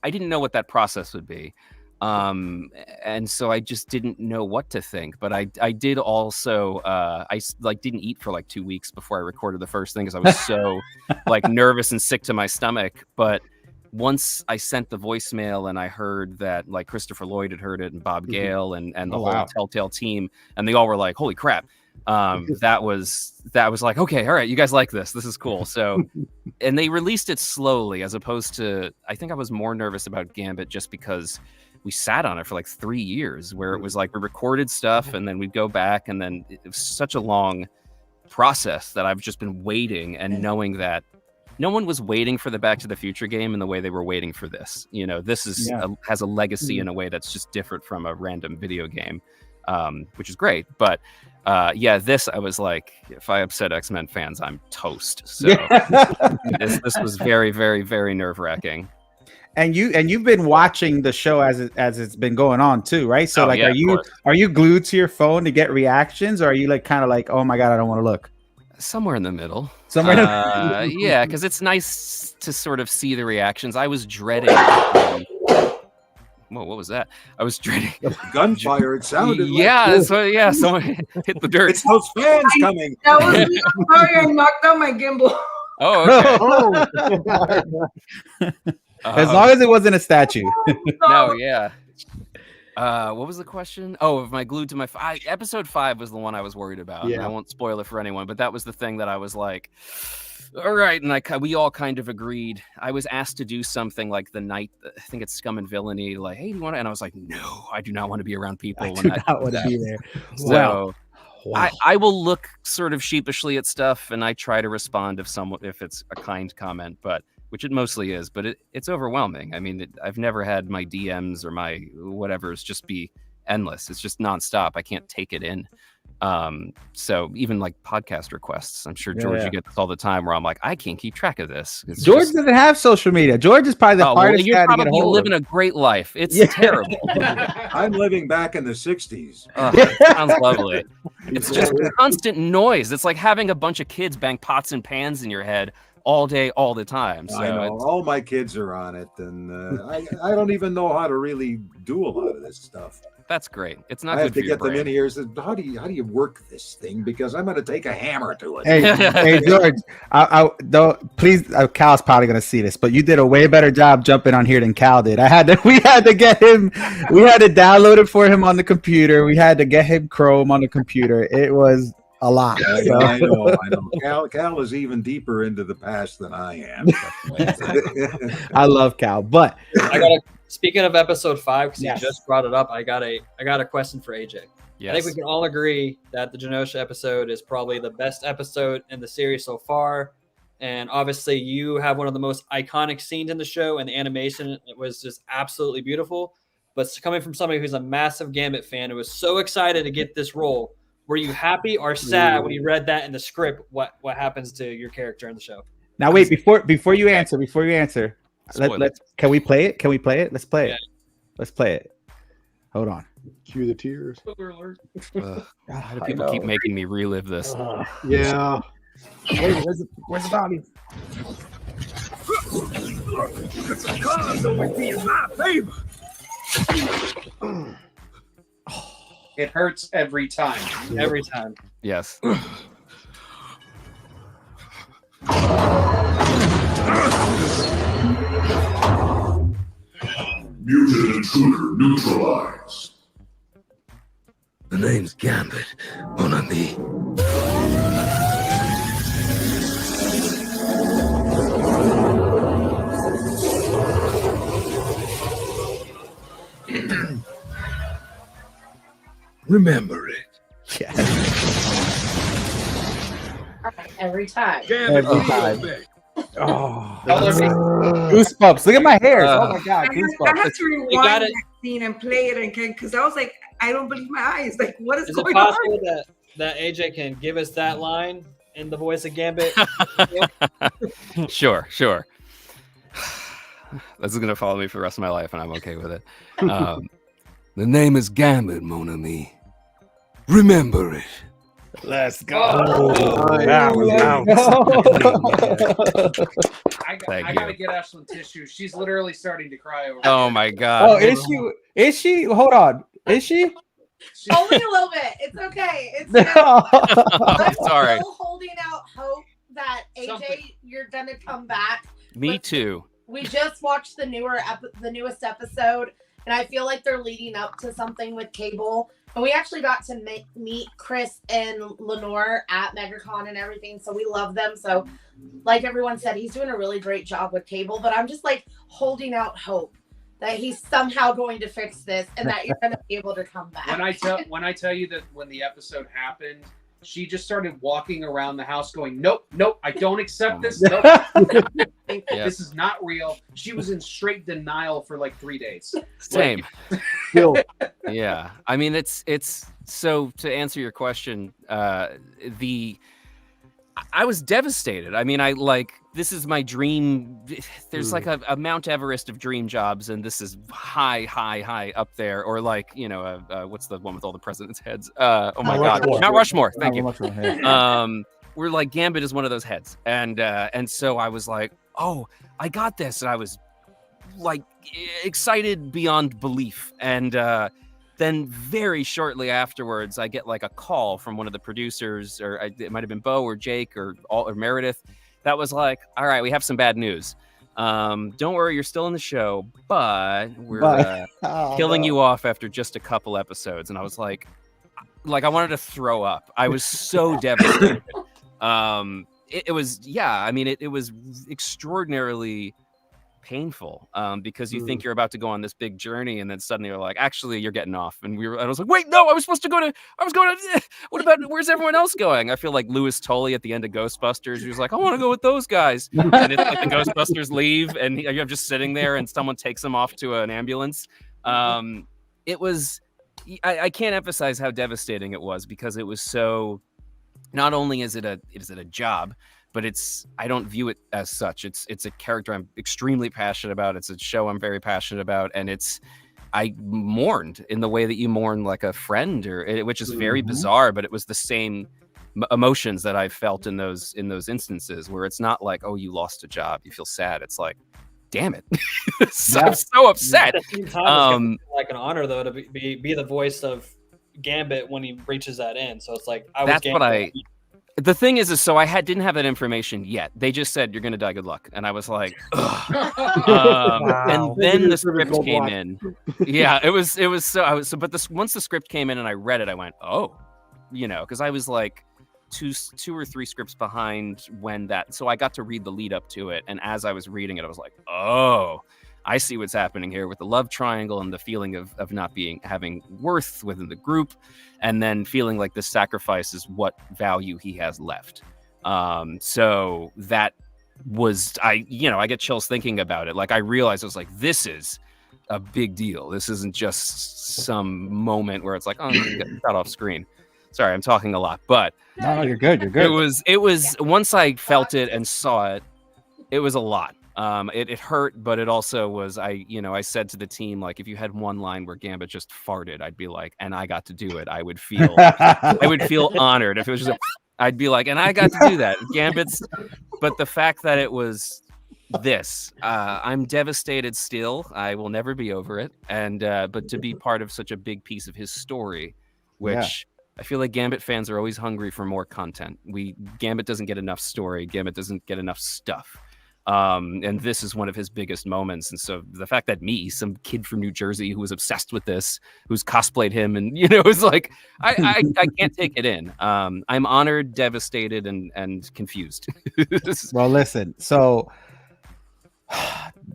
I didn't know what that process would be. And so I just didn't know what to think, but I did also, I didn't eat for like 2 weeks before I recorded the first thing because I was so like nervous and sick to my stomach. But once I sent the voicemail and I heard that like Christopher Lloyd had heard it and Bob Gale and the whole Telltale team, and they all were like, "Holy crap." That was like, okay, all right, you guys like this. This is cool. So, and they released it slowly as opposed to, I think I was more nervous about Gambit just because we sat on it for like 3 years where it was like we recorded stuff and then we'd go back and then it was such a long process that I've just been waiting and knowing that no one was waiting for the Back to the Future game in the way they were waiting for this. This is has a legacy in a way that's just different from a random video game, which is great. But this I was like, if I upset X-Men fans, I'm toast. So this was very, very, very nerve-wracking. And you've been watching the show as it's been going on too, right? So are you glued to your phone to get reactions, or are you like kind of like, oh my god, I don't want to look? Somewhere in the middle. Yeah, because it's nice to sort of see the reactions. I was dreading. Whoa, what was that? I was dreading gunfire. It sounded. Someone hit the dirt. It's those fans coming. That was me. I'm sorry, I knocked out my gimbal. Oh, okay. As long as it wasn't a statue. No, yeah. What was the question? Oh, am I glued to my episode 5 was the one I was worried about. Yeah. I won't spoil it for anyone, but that was the thing that I was like, all right. And we all kind of agreed. I was asked to do something like the night, I think it's Scum and Villainy, like, hey, do you want to? And I was like, no, I do not want to be around people. I do not want to be there. So I will look sort of sheepishly at stuff and I try to respond if it's a kind comment, which it mostly is, but it's overwhelming. I mean, I've never had my DMs or my whatever's just be endless. It's just nonstop. I can't take it in. So even like podcast requests, I'm sure George, you get this all the time where I'm like, I can't keep track of this. George doesn't have social media. George is probably the hardest guy to get a hold of. You're living a great life. It's terrible. I'm living back in the 60s. Sounds lovely. It's just constant noise. It's like having a bunch of kids bang pots and pans in your head all day, all the time. So I know all my kids are on it, and I don't even know how to really do a lot of this stuff. That's great. It's not. I have to get them in here. So how do you work this thing? Because I'm going to take a hammer to it. Hey George, please. Cal's probably going to see this, but you did a way better job jumping on here than Cal did. We had to get him. We had to download it for him on the computer. We had to get him Chrome on the computer. It was a lot. Yeah, I know. Cal is even deeper into the past than I am. I love Cal, but speaking of episode 5, because you just brought it up, I got a question for AJ. Yes. I think we can all agree that the Genosha episode is probably the best episode in the series so far. And obviously you have one of the most iconic scenes in the show, and the animation was just absolutely beautiful. But coming from somebody who's a massive Gambit fan who was so excited to get this role, were you happy or sad when you read that in the script? What happens to your character in the show? Now wait, before you answer, let's can we play it? Let's play it. Let's play it. Hold on. Cue the tears. Why do people keep making me relive this? Yeah. Where's the body? It's a cause that might be in my favor. It hurts every time. Every time. Yes. Mutant intruder neutralized. The name's Gambit, mon ami. Remember it. Yeah. Every time. Oh, goosebumps! Look at my hair. Oh my god, I goosebumps! had to rewind that scene and play it again because I was like, I don't believe my eyes. Like, what is Is going it possible on? that AJ can give us that line in the voice of Gambit? Sure. This is gonna follow me for the rest of my life, and I'm okay with it. The name is Gambit, mon ami. Remember it. Let's go. I gotta get Ashlyn tissue. She's literally starting to cry over. Oh my god. Oh, is she? Is she? Hold on. Is she? Only a little bit. It's okay. It's I'm sorry. still holding out hope that AJ, you're gonna come back. Me too. We just watched the newest episode, and I feel like they're leading up to something with Cable. And we actually got to meet Chris and Lenore at MegaCon and everything, so we love them. So, like everyone said, he's doing a really great job with Cable. But I'm just like holding out hope that he's somehow going to fix this and that you're going to be able to come back. When I tell you that when the episode happened, she just started walking around the house going, nope, I don't accept this. Nope. This is not real. She was in straight denial for like 3 days. Same. Yeah. I mean, it's so to answer your question, I was devastated. I mean, this is my dream. There's like a Mount Everest of dream jobs, and this is high up there. Or like, what's the one with all the president's heads? Oh my God, Mount Rushmore. Thank you. We're like, Gambit is one of those heads, and so I was like, oh, I got this, and I was like excited beyond belief, and then very shortly afterwards, I get like a call from one of the producers, or it might have been Bo or Jake or Meredith. That was like, all right, we have some bad news. Don't worry, you're still in the show, but we're killing you off after just a couple episodes. And I was like I wanted to throw up. I was so devastated. It was extraordinarily painful because you think you're about to go on this big journey, and then suddenly you're like, actually, you're getting off. And I was like, wait, no, I was going to, what about, where's everyone else going? I feel like Louis Tully at the end of Ghostbusters. He was like, I want to go with those guys. And it's like the Ghostbusters leave, and you're just sitting there, and someone takes him off to an ambulance. It was, I can't emphasize how devastating it was, because it was so, not only is it a job, but I don't view it as such. It's a character I'm extremely passionate about. It's a show I'm very passionate about. And I mourned in the way that you mourn like a friend, which is very bizarre, but it was the same emotions that I felt in those instances, where it's not like, oh, you lost a job, you feel sad. It's like, damn it. I'm so upset. At the same time, it's like an honor though to be the voice of Gambit when he reaches that end. So it's like, the thing is so I didn't have that information yet. They just said, you're going to die. Good luck. And I was like, and then the script came in. Yeah, it was so, but once the script came in and I read it, I went, oh, cause I was like two or three scripts behind so I got to read the lead up to it. And as I was reading it, I was like, oh, I see what's happening here with the love triangle and the feeling of not having worth within the group, and then feeling like this sacrifice is what value he has left. So that was, I get chills thinking about it. Like I realized, I was like, this is a big deal. This isn't just some moment where it's like, oh, you got off screen. Sorry, I'm talking a lot, but no, you're good. You're good. It was once I felt it and saw it, it was a lot. It hurt, but it also was, I said to the team, like, if you had one line where Gambit just farted, I'd be like, and I got to do it. I would feel honored. If it was just, I'd be like, and I got to do that. Gambit's, but the fact that it was this, I'm devastated still. I will never be over it. And, but to be part of such a big piece of his story, which I feel like Gambit fans are always hungry for more content. Gambit doesn't get enough story. Gambit doesn't get enough stuff. And this is one of his biggest moments. And so the fact that me, some kid from New Jersey who was obsessed with this, who's cosplayed him, and it's like I can't take it in. I'm honored, devastated, and confused. Well, listen, so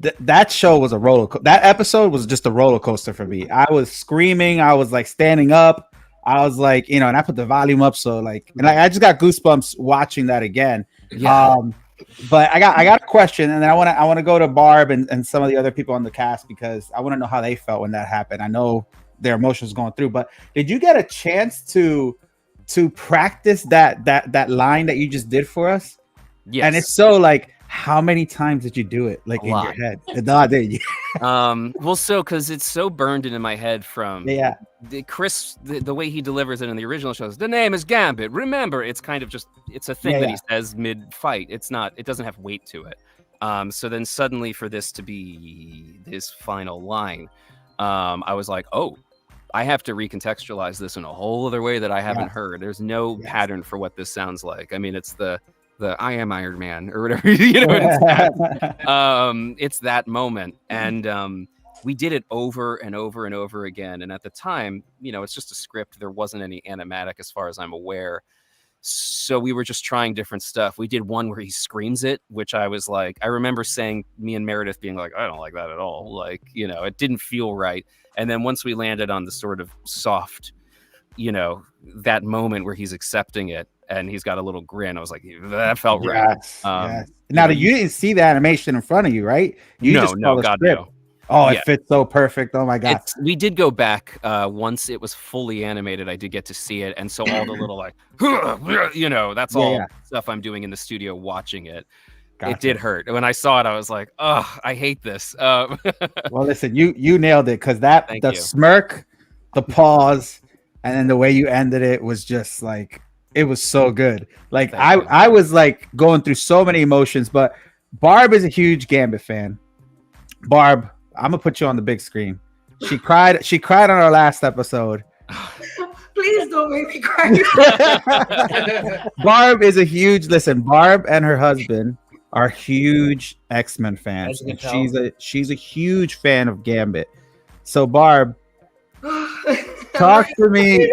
that show was a roller coaster. That episode was just a roller coaster for me. I was screaming, I was like standing up, I was like, and I put the volume up, so like, and I just got goosebumps watching that again. But I got a question, and then I want to go to Barb and some of the other people on the cast, because I want to know how they felt when that happened. I know their emotions going through, but did you get a chance to practice that line that you just did for us? Yes. And it's so like, how many times did you do it, like in your head? No, did you? Well, so because it's so burned into my head from Chris, the way he delivers it in the original shows. The name is Gambit. Remember, it's kind of just it's a thing that he says mid-fight. It's not. It doesn't have weight to it. So then suddenly for this to be his final line, I was like, oh, I have to recontextualize this in a whole other way that I haven't heard. There's no pattern for what this sounds like. I mean, it's the I am Iron Man or whatever, it's that moment. And we did it over and over and over again. And at the time, it's just a script. There wasn't any animatic as far as I'm aware. So we were just trying different stuff. We did one where he screams it, which I was like, I remember saying, me and Meredith being like, I don't like that at all. Like, it didn't feel right. And then once we landed on the sort of soft, that moment where he's accepting it, and he's got a little grin, I was like, that felt right. Yes. Now, you didn't see the animation in front of you, right? No, God, no. Oh, it fits so perfect. Oh my God. We did go back once it was fully animated. I did get to see it. And so all the little like, that's all stuff I'm doing in the studio watching it. Gotcha. It did hurt. When I saw it, I was like, oh, I hate this. Well, listen, you nailed it, because the smirk, the pause, and then the way you ended it was just like, it was so good. Like I was like going through so many emotions, but Barb is a huge Gambit fan. Barb, I'm gonna put you on the big screen. She cried on our last episode. Please don't make me cry. Barb is a huge Barb and her husband are huge X-Men fans. And she's a huge fan of Gambit. So Barb, talk to me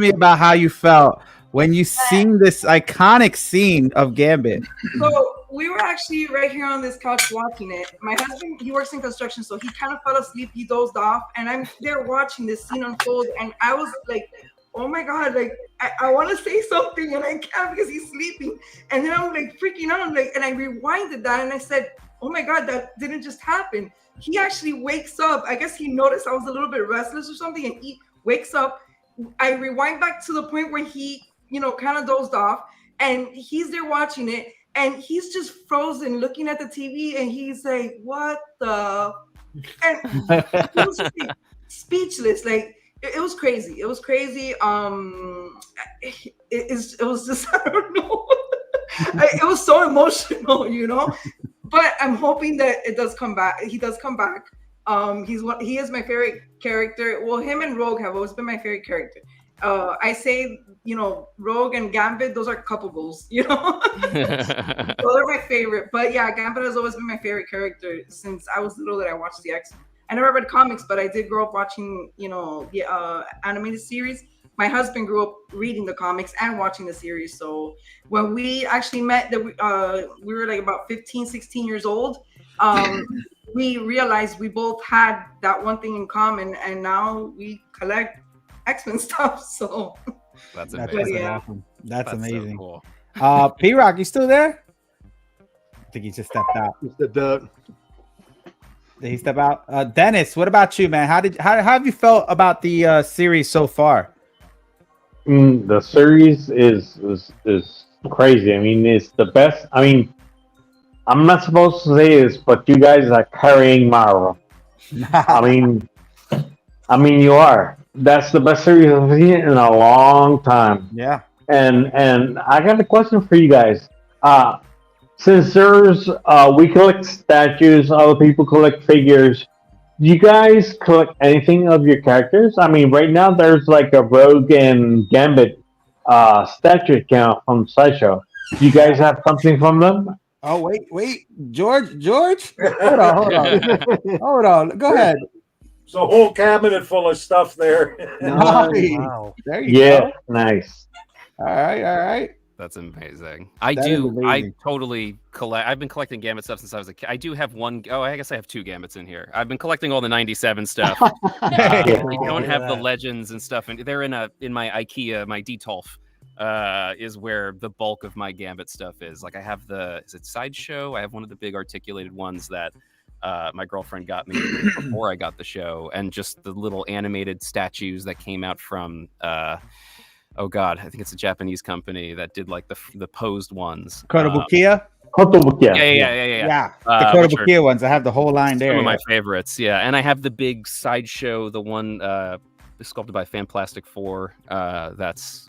about how you felt when you seen this iconic scene of Gambit. So we were actually right here on this couch watching it. My husband, he works in construction, so he kind of fell asleep. He dozed off, and I'm there watching this scene unfold, and I was like, oh my God, like I want to say something, and I can't because he's sleeping. And then I'm like freaking out, and I rewinded that, and I said, oh my God, that didn't just happen. He actually wakes up. I guess he noticed I was a little bit restless or something, and he wakes up. I rewind back to the point where he, kind of dozed off, and he's there watching it, and he's just frozen looking at the TV, and he's like, what the? And he was just, like, speechless. Like, it was crazy. It was crazy. It was just, I don't know. It was so emotional, But I'm hoping that it does come back. He does come back. He is my favorite character. Well, him and Rogue have always been my favorite character. I say, Rogue and Gambit, those are couple goals, Those are my favorite. But yeah, Gambit has always been my favorite character since I was little that I watched the X-Men. I never read comics, but I did grow up watching, the animated series. My husband grew up reading the comics and watching the series. So when we actually met, we were like about 15, 16 years old. We realized we both had that one thing in common, and now we collect X-Men stuff. So that's amazing. Awesome. That's amazing. So cool. P-Rock, you still there? I think he just stepped out. Did he step out? Dennis, what about you, man? How have you felt about the series so far? The series is crazy. I mean, it's the best. I mean, I'm not supposed to say this, but you guys are carrying Marvel. I mean, you are. That's the best series I've seen in a long time. Yeah. And I got a question for you guys. Since there's we collect statues, other people collect figures. Do you guys collect anything of your characters? I mean, right now there's like a Rogue and Gambit statue count from Sideshow. Do you guys have something from them? Oh wait, George, hold on. Go ahead. It's a whole cabinet full of stuff there. Nice. Wow. There you go. Nice. All right. That's amazing. That is amazing. I totally collect. I've been collecting Gambit stuff since I was a kid. I do have one. Oh, I guess I have two Gambits in here. I've been collecting all the '97 stuff. I don't have the legends and stuff, and they're in my IKEA. My Detolf is where the bulk of my Gambit stuff is. Like I have is it Sideshow? I have one of the big articulated ones that my girlfriend got me before I got the show, and just the little animated statues that came out from. Oh God, I think it's a Japanese company that did like the posed ones. Kotobukiya? Yeah. The Kotobukiya ones. I have the whole line there. Some of my favorites, yeah. And I have the big Sideshow, the one sculpted by Fan Plastic 4. That's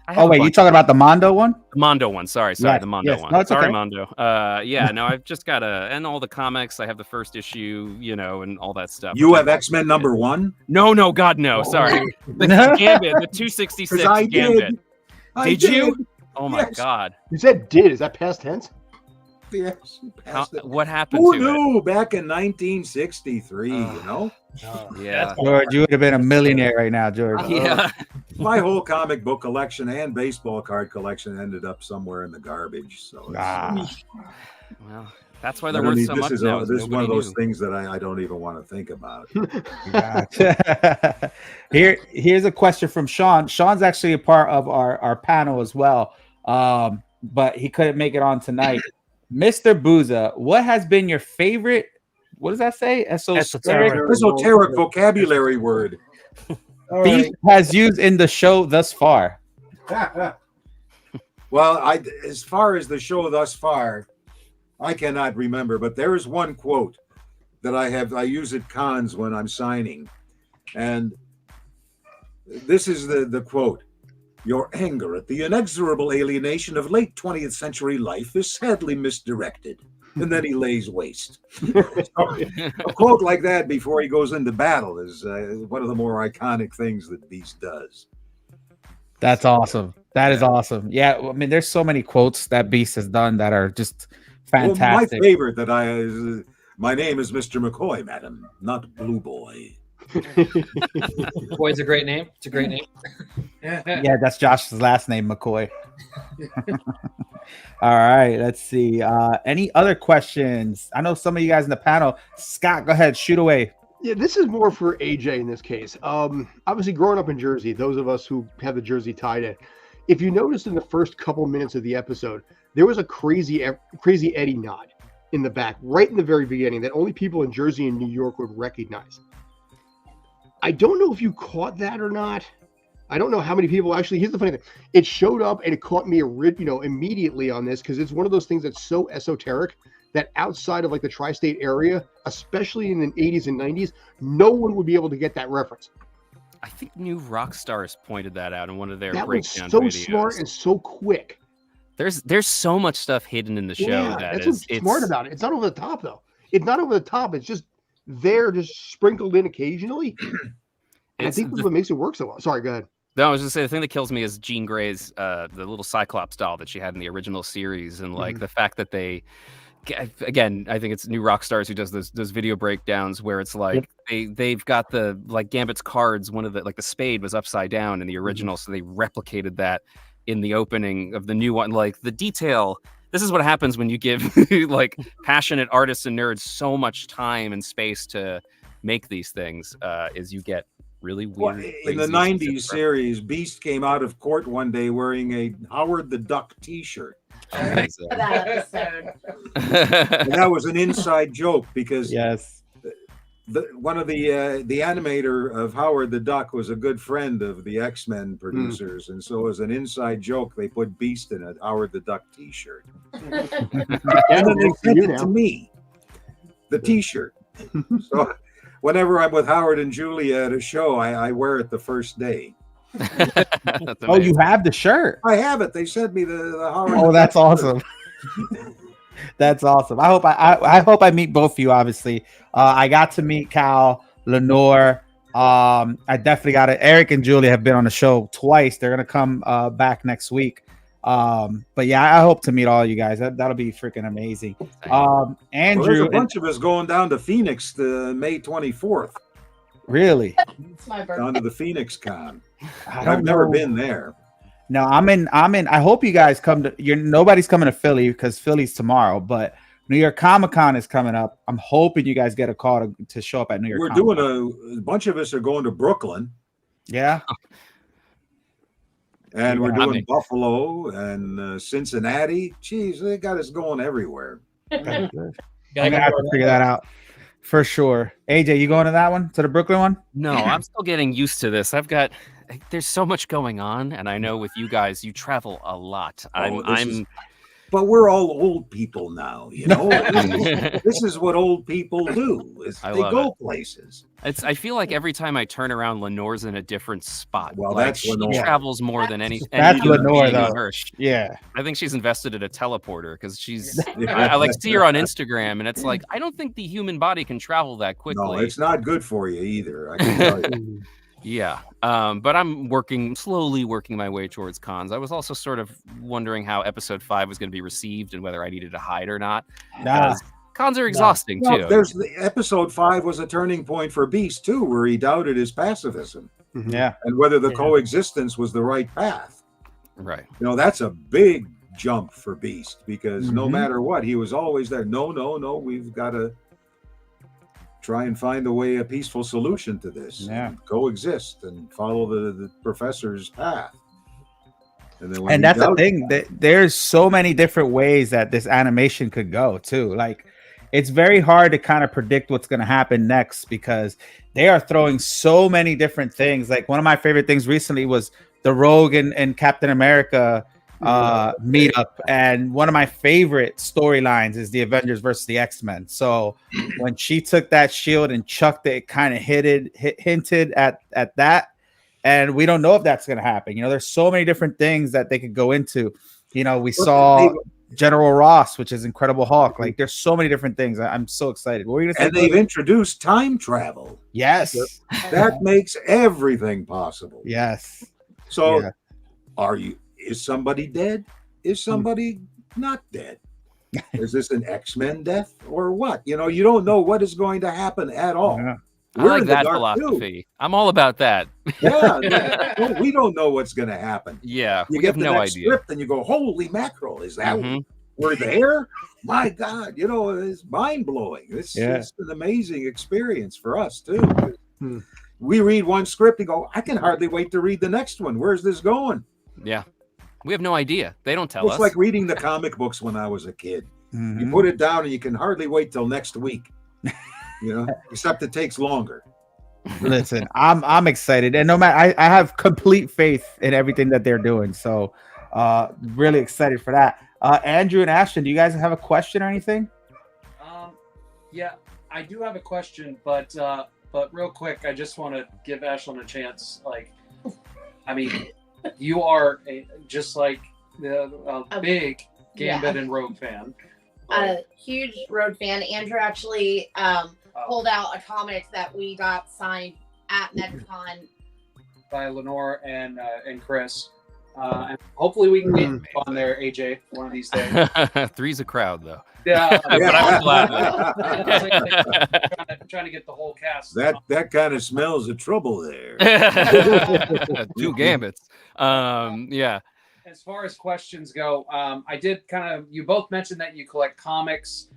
Oh wait, you talking about the Mondo one? The Mondo one, sorry, the Mondo one. No, it's sorry, okay. Mondo. I've just got and all the comics. I have the first issue, and all that stuff. You have X-Men #1? No, God, no. Sorry, the Gambit, the 266 Gambit. Did you? Oh my God! You said did? Is that past tense? Yes. What happened Who to knew back in 1963? Yeah, George, you would have been a millionaire right now, George. Yeah. My whole comic book collection and baseball card collection ended up somewhere in the garbage. So, well, that's why they're worth so much now. This is one of those things that I don't even want to think about. Gotcha. Here's a question from Sean. Sean's actually a part of our panel as well, but he couldn't make it on tonight. Mr. Buza, what has been your favorite? What does that say? Esoteric vocabulary word. Beast has used in the show thus far. Well, as far as the show thus far, I cannot remember, but there is one quote that I use at cons when I'm signing, and this is the quote: "Your anger at the inexorable alienation of late 20th century life is sadly misdirected." And then he lays waste. A quote like that before he goes into battle is one of the more iconic things that Beast does. That's awesome. That is awesome. Yeah, I mean, there's so many quotes that Beast has done that are just fantastic. Well, my favorite my name is Mr. McCoy, madam, not Blue Boy. Boy's a great name. It's a great name. Yeah, that's Josh's last name, McCoy. All right, let's see. Any other questions? I know some of you guys in the panel. Scott, go ahead, shoot away. Yeah, this is more for AJ in this case. Obviously, growing up in Jersey, those of us who have the jersey tied in, if you noticed in the first couple minutes of the episode, there was a crazy Eddie nod in the back, right in the very beginning, that only people in Jersey and New York would recognize. I don't know if you caught that or not. I don't know how many people actually. Here's the funny thing: it showed up and it caught me, immediately on this, because it's one of those things that's so esoteric that outside of like the tri-state area, especially in the 80s and 90s, no one would be able to get that reference. I think New Rockstars pointed that out in one of their breakdown so videos. Smart and so quick. There's so much stuff hidden in the show. That's what's smart about it. It's not over the top though. It's not over the top. It's just there, just sprinkled in occasionally. And I think that's what makes it work so well. Sorry, go ahead. No, I was just saying the thing that kills me is Jean Grey's the little Cyclops doll that she had in the original series, and like the fact that they, again, I think it's New Rockstars who does those video breakdowns where it's like they've got the like Gambit's cards. One of the the spade was upside down in the original, so they replicated that in the opening of the new one. Like the detail. This is what happens when you give like passionate artists and nerds so much time and space to make these things. Is you get really weird. In the 90s series, Beast came out of court one day wearing a Howard the Duck t-shirt. I think so. That episode. And that was an inside joke because yes, one of the animator of Howard the Duck was a good friend of the X-Men producers, and so as an inside joke, they put Beast in a Howard the Duck T-shirt, and then they sent it to me, the T-shirt. So whenever I'm with Howard and Julia at a show, I wear it the first day. Oh, you have the shirt? I have it. They sent me the Howard. Oh, that's awesome. That's awesome. I hope I meet both of you. Obviously, I got to meet Cal, Lenore. I definitely got it. Eric and Julia have been on the show twice. They're gonna come back next week. But yeah, I hope to meet all you guys. That'll be freaking amazing. Andrew, there's a bunch of us going down to Phoenix the May 24th. Really? It's my birthday. Down to the Phoenix Con. I've never been there. No, I'm in. I hope you guys come to. Nobody's coming to Philly because Philly's tomorrow, but New York Comic Con is coming up. I'm hoping you guys get a call to show up at New York. We're Comic-Con. doing a bunch of us are going to Brooklyn. Yeah. And we're doing Buffalo and Cincinnati. Jeez, they got us going everywhere. I'm gonna have to figure that out for sure. AJ, you going to that one? To the Brooklyn one? No, I'm still getting used to this. There's so much going on, and I know with you guys, you travel a lot. But we're all old people now, you know. This is what old people do. They go places. I feel like every time I turn around, Lenore's in a different spot. Well, like that's she Lenore. travels more than anything. That's Lenore, though. Yeah. I think she's invested in a teleporter because she's. I like see her on Instagram, and it's like I don't think the human body can travel that quickly. No, it's not good for you either. I can tell you. Yeah, but I'm slowly working my way towards cons. I was also sort of wondering how episode 5 was going to be received and whether I needed to hide or not. Cons are exhausting too. There's the episode 5 was a turning point for Beast too, where he doubted his pacifism. Yeah, and whether the coexistence was the right path. Right. You know, that's a big jump for Beast because no matter what, he was always there. No, we've got to try and find a peaceful solution to this. Yeah, and coexist and follow the professor's path. And that's the thing. There's so many different ways that this animation could go too. Like, it's very hard to kind of predict what's going to happen next because they are throwing so many different things. Like, one of my favorite things recently was the Rogue and Captain America meetup, and one of my favorite storylines is the Avengers versus the X-Men. So when she took that shield and chucked it kind of hinted at that, and we don't know if that's going to happen. You know, there's so many different things that they could go into. You know, we saw General Ross, which is Incredible Hulk. Like, there's so many different things. I'm so excited. What were you gonna say? And they've introduced time travel. Yes, that makes everything possible. Yes. So is somebody dead? Is somebody not dead? Is this an X-Men death or what? You know, you don't know what is going to happen at all. Yeah. I like that philosophy. Too. I'm all about that. Yeah, we don't know what's going to happen. Yeah, you we get have no idea. Script and you go, "Holy mackerel! Is that we're there? My God! You know, it's mind blowing. It's an amazing experience for us too. We read one script and go, I can hardly wait to read the next one. Where's this going? Yeah. We have no idea. They don't tell us. It's like reading the comic books when I was a kid. You put it down and you can hardly wait till next week. You know, except it takes longer. Listen, I'm excited, and no matter, I have complete faith in everything that they're doing. So, really excited for that. Andrew and Ashton, do you guys have a question or anything? Yeah, I do have a question, but real quick, I just want to give Ashlyn a chance. Like, I mean, you are just like the big Gambit and Rogue fan. A huge Rogue fan. Andrew actually pulled out a comic that we got signed at MegaCon by Lenore and Chris. And hopefully we can get on there, AJ, one of these days. 3's a crowd, though. Yeah, but I'm glad. I'm trying to get the whole cast. That kind of smells of trouble there. 2 Gambits. Yeah. As far as questions go, I did you both mentioned that you collect comics,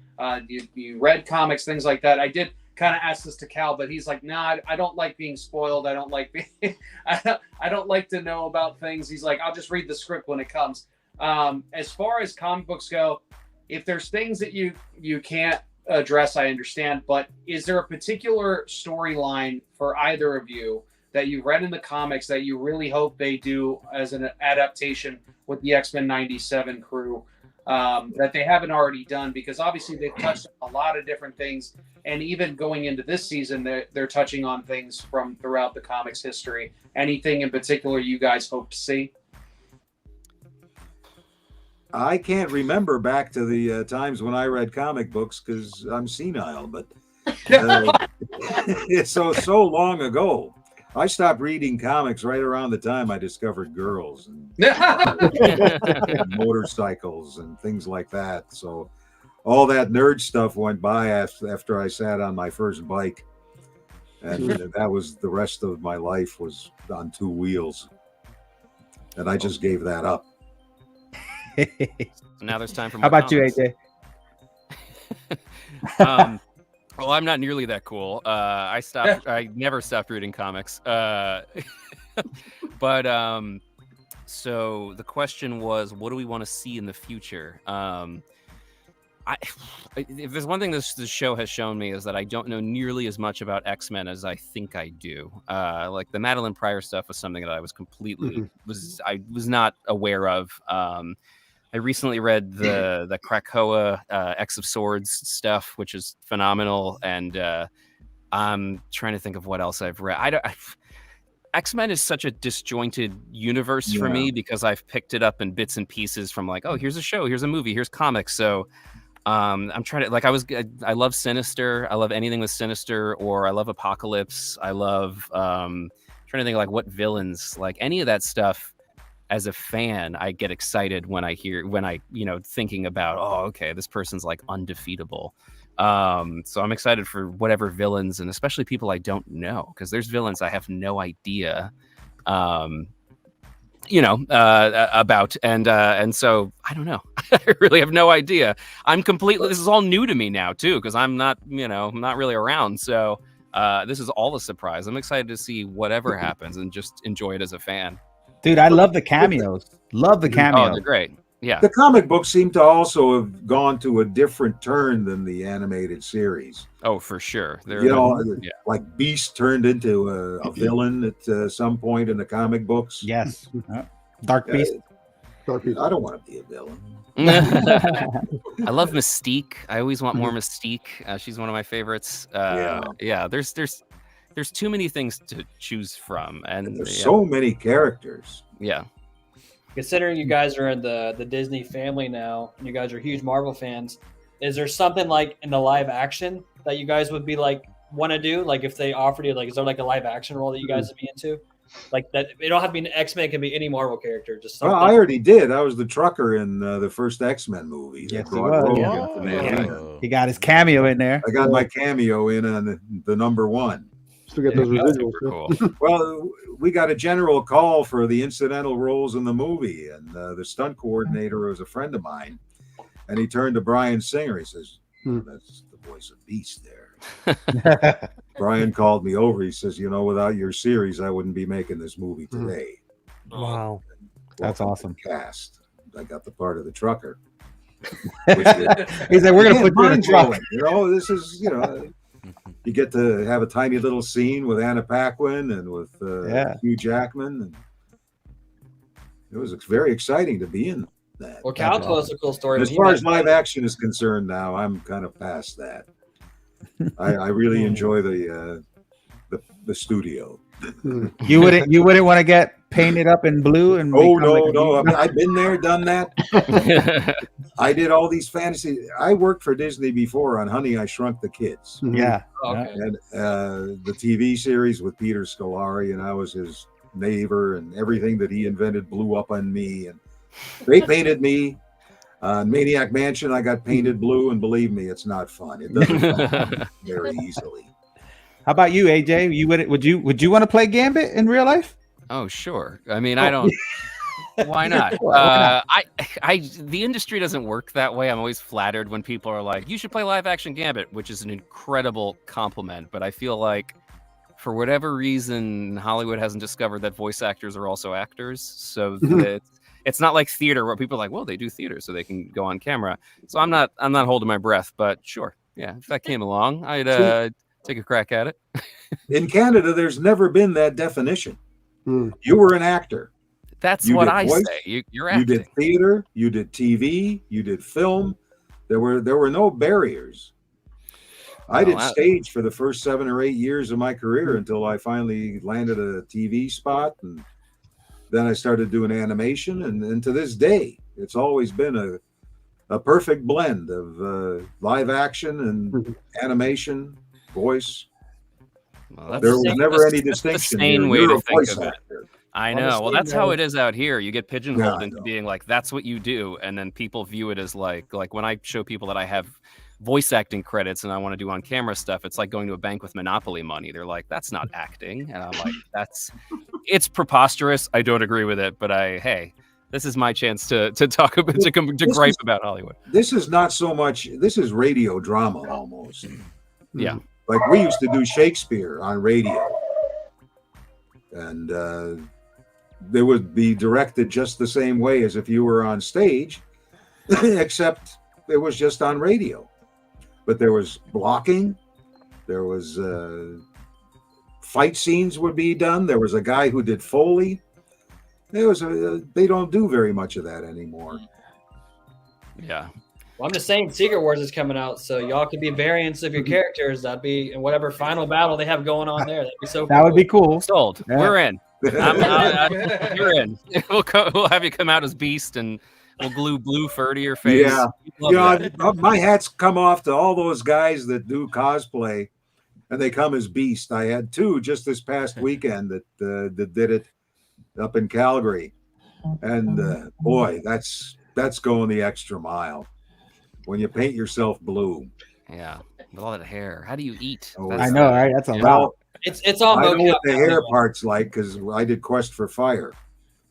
you read comics, things like that. I did kind of ask this to Cal, but he's like, nah, I don't like being spoiled. I don't like being, I don't like to know about things. He's like, I'll just read the script when it comes. As far as comic books go, if there's things that you can't address, I understand. But is there a particular storyline for either of you that you read in the comics that you really hope they do as an adaptation with the X-Men 97 crew that they haven't already done? Because obviously they've touched on a lot of different things, and even going into this season, they're touching on things from throughout the comics history. Anything in particular you guys hope to see? I can't remember back to the times when I read comic books because I'm senile, but it's so long ago. I stopped reading comics right around the time I discovered girls and motorcycles and things like that. So all that nerd stuff went by after I sat on my first bike. And that was the rest of my life was on two wheels. And I just gave that up. So now there's time for more How about comics. you, AJ? Well, I'm not nearly that cool. I never stopped reading comics. But so the question was, what do we want to see in the future? If there's one thing this show has shown me is that I don't know nearly as much about X-Men as I think I do. Like the Madeline Pryor stuff was something that I was completely I was not aware of. I recently read the Krakoa X of Swords stuff, which is phenomenal, and I'm trying to think of what else I've read. X-Men is such a disjointed universe for me because I've picked it up in bits and pieces from like, oh, here's a show, here's a movie, here's comics. So I'm trying to I love Sinister. I love anything with Sinister, or I love Apocalypse. I love trying to think of like what villains, like any of that stuff. As a fan, I get excited when I thinking about, oh, okay, this person's like undefeatable. So I'm excited for whatever villains, and especially people I don't know, because there's villains I have no idea, about, and so I don't know. I really have no idea. This is all new to me now too, because I'm not really around. So this is all a surprise. I'm excited to see whatever happens and just enjoy it as a fan. Dude, I love the cameos. Love the cameos. Oh, they're great. Yeah. The comic books seem to also have gone to a different turn than the animated series. Oh, for sure. Like Beast turned into a villain at some point in the comic books. Yes. Dark Beast. Dark Beast. I don't want to be a villain. I love Mystique. I always want more Mystique. She's one of my favorites. There's too many things to choose from, and there's so many characters. Yeah. Considering you guys are in the Disney family now, and you guys are huge Marvel fans, is there something like in the live action that you guys would be like want to do? Like if they offered you, like, is there like a live action role that you guys would be into? Like that, it don't have to be an X-Men, it can be any Marvel character. Just something. Well, I already did. I was the trucker in the first X-Men movie. Yes, he was. He got his cameo in there. I got my cameo in on the number one. Still get those residuals. Cool. Well, we got a general call for the incidental roles in the movie, and the stunt coordinator was a friend of mine, and he turned to Brian Singer. He says, "That's the voice of Beast there." Brian called me over. He says, without your series, I wouldn't be making this movie today. Wow. That's awesome. Cast. I got the part of the trucker. He's like, we're going to put you in a truck. This is, you get to have a tiny little scene with Anna Paquin and with Hugh Jackman. And it was very exciting to be in that. Well, Cal told us a cool story. As far as live action is concerned now, I'm kind of past that. I really enjoy the studio. You wouldn't want to get painted up in blue and no. I've been there, done that. I did all these fantasy. I worked for Disney before on Honey, I Shrunk the Kids. Yeah. Okay. And the TV series with Peter Scolari, and I was his neighbor, and everything that he invented blew up on me. And they painted me. Maniac Mansion, I got painted blue, and believe me, it's not fun. It doesn't come very easily. How about you, AJ? Would you want to play Gambit in real life? Oh, sure. I mean, I don't. Why not? The industry doesn't work that way. I'm always flattered when people are like, "You should play live action Gambit," which is an incredible compliment. But I feel like, for whatever reason, Hollywood hasn't discovered that voice actors are also actors. So it's not like theater where people are like, well, they do theater so they can go on camera. So I'm not holding my breath, but sure. Yeah. If that came along, I'd take a crack at it. In Canada, there's never been that definition. You were an actor. That's what I say. You're acting. You did theater, you did TV, you did film. There were no barriers. I did stage for the first 7 or 8 years of my career until I finally landed a TV spot, and then I started doing animation, and to this day, it's always been a perfect blend of live action and animation, voice. Well, there was never any distinction. The same way to think of it. Actor. I know. Well, that's how it is out here. You get pigeonholed into being like, that's what you do. And then people view it as like when I show people that I have voice acting credits and I want to do on camera stuff, it's like going to a bank with Monopoly money. They're like, that's not acting. And I'm like, it's preposterous. I don't agree with it, but hey, this is my chance to talk about, to gripe about Hollywood. This is not so much, this is radio drama almost. Yeah. Like we used to do Shakespeare on radio. And they would be directed just the same way as if you were on stage, except it was just on radio. But there was blocking, there was fight scenes would be done. There was a guy who did Foley. They don't do very much of that anymore. Yeah. Well, I'm just saying Secret Wars is coming out, so y'all could be variants of your characters. That'd be in whatever final battle they have going on there. That'd be so cool. That would be cool. Sold. Yeah. We're in. You're in. We'll have you come out as Beast and we'll glue blue fur to your face. Yeah. My hats come off to all those guys that do cosplay and they come as Beast. I had 2 just this past weekend that did it up in Calgary. And boy, that's going the extra mile. When you paint yourself blue. Yeah. With all that hair. How do you eat? I know, right? That's a lot. It's all I know what the hair part's like because I did Quest for Fire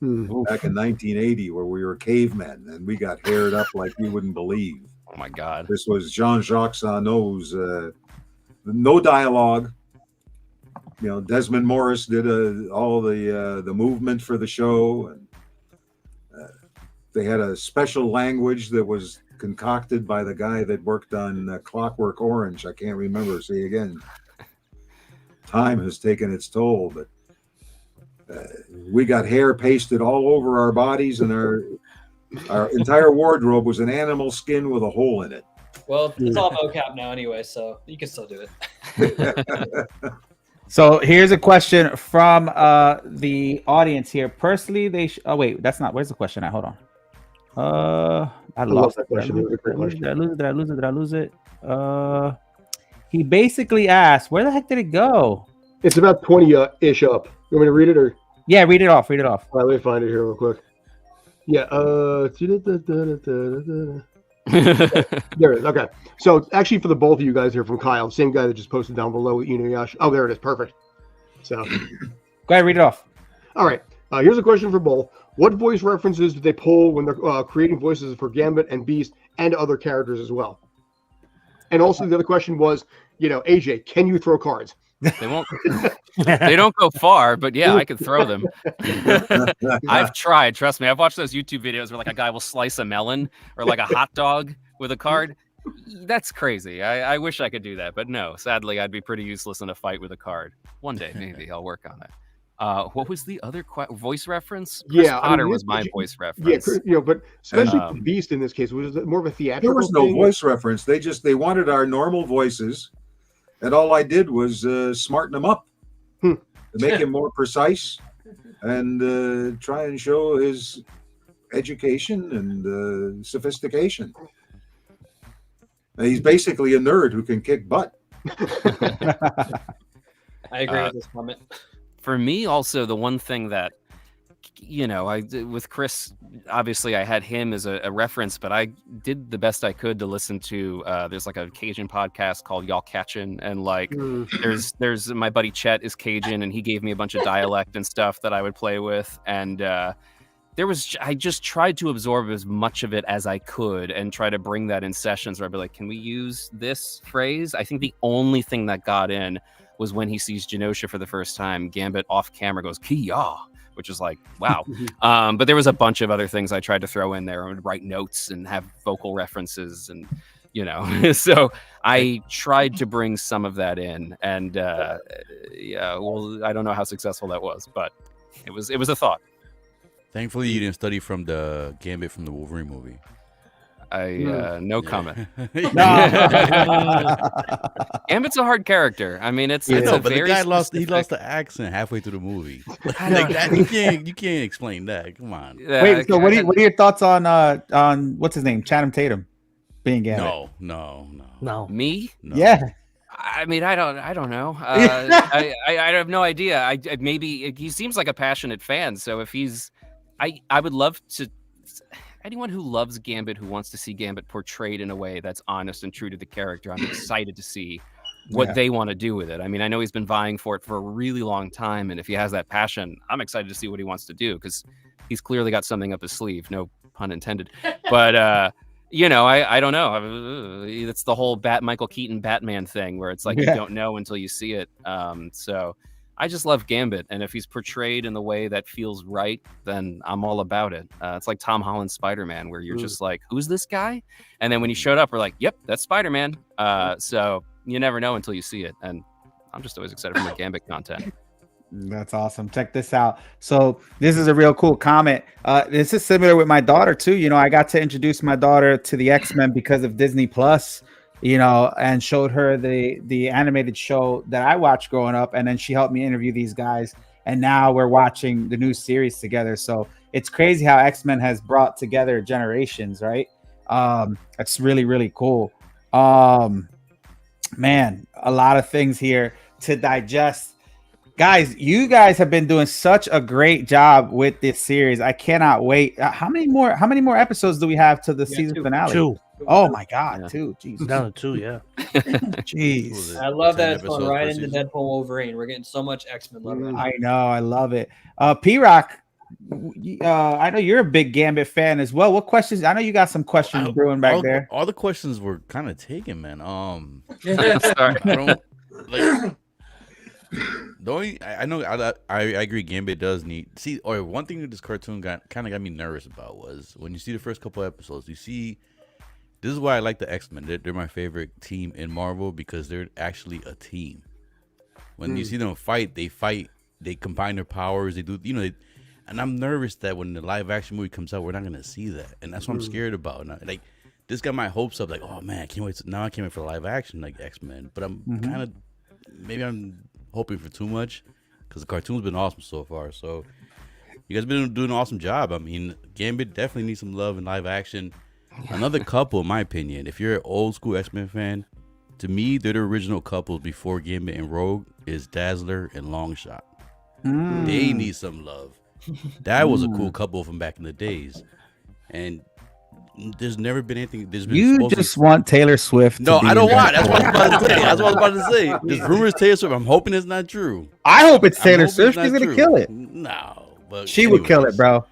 back in 1980 where we were cavemen and we got haired up like you wouldn't believe. Oh my God. This was Jean-Jacques Sarno's no dialogue. You know, Desmond Morris did all the movement for the show, and they had a special language that was concocted by the guy that worked on Clockwork Orange. I can't remember. See, again, time has taken its toll, but we got hair pasted all over our bodies, and our entire wardrobe was an animal skin with a hole in it. Well, it's all mocap now anyway, so you can still do it. So here's a question from the audience here. Personally, oh wait, that's not. Where's the question at? Hold on. I lost that question. Did I lose it? He basically asked, where the heck did it go? It's about 20-ish up. You want me to read it or? Yeah, read it off. Read it off. All right, let me find it here real quick. Yeah. There it is. Okay. So actually, for the both of you guys here from Kyle, same guy that just posted down below with Inuyasha. Oh, there it is. Perfect. So go ahead, read it off. All right. Here's a question for both. What voice references did they pull when they're creating voices for Gambit and Beast and other characters as well? And also the other question was, AJ, can you throw cards? They won't. They don't go far, but yeah, I could throw them. I've tried. Trust me. I've watched those YouTube videos where like a guy will slice a melon or like a hot dog with a card. That's crazy. I wish I could do that, but no. Sadly, I'd be pretty useless in a fight with a card. One day, maybe I'll work on it. What was the other voice reference? Chris Potter was my voice reference. Yeah, but especially Beast in this case, was it more of a theatrical? There was no voice reference. They wanted our normal voices, and all I did was smarten them up to make him more precise and try and show his education and sophistication. He's basically a nerd who can kick butt. I agree with this comment. For me, also, the one thing that, with Chris, obviously I had him as a reference, but I did the best I could to listen to, there's like a Cajun podcast called Y'all Catchin', and like, there's my buddy Chet is Cajun, and he gave me a bunch of dialect and stuff that I would play with, and I just tried to absorb as much of it as I could and try to bring that in sessions where I'd be like, can we use this phrase? I think the only thing that got in was when he sees Genosha for the first time. Gambit off camera goes, Kia, which is like, wow. But there was a bunch of other things I tried to throw in there. I would write notes and have vocal references and, you know, so I tried to bring some of that in. And yeah, well, I don't know how successful that was, but it was a thought. Thankfully, you didn't study from the Gambit from the Wolverine movie. No comment. Gambit's a hard character. I mean, it's a but very the guy lost specific... he lost the accent halfway through the movie. Like that, you can't explain that. Come on. Wait, so what are your thoughts on what's his name, Channing Tatum being Gambit? No. Me? No. Yeah. I mean, I don't know. I have no idea. I maybe he seems like a passionate fan. So if he's, I would love to. Anyone who loves Gambit, who wants to see Gambit portrayed in a way that's honest and true to the character, I'm excited to see what they want to do with it. I mean, I know he's been vying for it for a really long time, and if he has that passion, I'm excited to see what he wants to do because he's clearly got something up his sleeve. No pun intended. But you know, I don't know. It's the whole Michael Keaton Batman thing where it's like you don't know until you see it. So I just love Gambit, and if he's portrayed in the way that feels right, then I'm all about it. It's like Tom Holland's Spider-Man, where you're just like, "Who's this guy?" And then when he showed up, we're like, "Yep, that's Spider-Man." So you never know until you see it, and I'm just always excited for the Gambit content. That's awesome. Check this out. So this is a real cool comment. This is similar with my daughter too. You know, I got to introduce my daughter to the X-Men because of Disney Plus. You know, and showed her the animated show that I watched growing up, and then she helped me interview these guys, and now we're watching the new series together. So it's crazy how X-Men has brought together generations, right? It's really, really cool. Man, a lot of things here to digest. Guys, you guys have been doing such a great job with this series. I cannot wait. How many more episodes do we have to the season finale? 2. Oh my God, 2. Jesus. Down to 2, yeah. Jeez. I love that it's going right into Deadpool Wolverine. We're getting so much X-Men love. I know, I love it. P-Rock, I know you're a big Gambit fan as well. What questions? I know you got some questions brewing back there. All the questions were kind of taken, man. Sorry. I don't like. The only I know I agree. Gambit does need or one thing that this cartoon kind of got me nervous about was when you see the first couple episodes. You see, this is why I like the X-Men. They're my favorite team in Marvel because they're actually a team. When you see them fight, they combine their powers. They do, and I'm nervous that when the live action movie comes out, we're not gonna see that, and that's what I'm scared about. And like this got my hopes up. Like, oh man, I can't wait. Now I can't wait for the live action like X-Men. But I'm kind of I'm hoping for too much because the cartoon's been awesome so far. So you guys been doing an awesome job. I mean, Gambit definitely needs some love in live action. Another couple, in my opinion, if you're an old school X-Men fan, to me, they're the original couples before Gambit and Rogue is Dazzler and Longshot. They need some love. That was a cool couple from back in the days. And there's never been anything. You just want Taylor Swift. No, I don't want. That's what I was about to say. That's what I was about to say. There's rumors Taylor Swift. I'm hoping it's not true. I hope it's Taylor Swift. She's gonna kill it. No, but she would kill it, bro.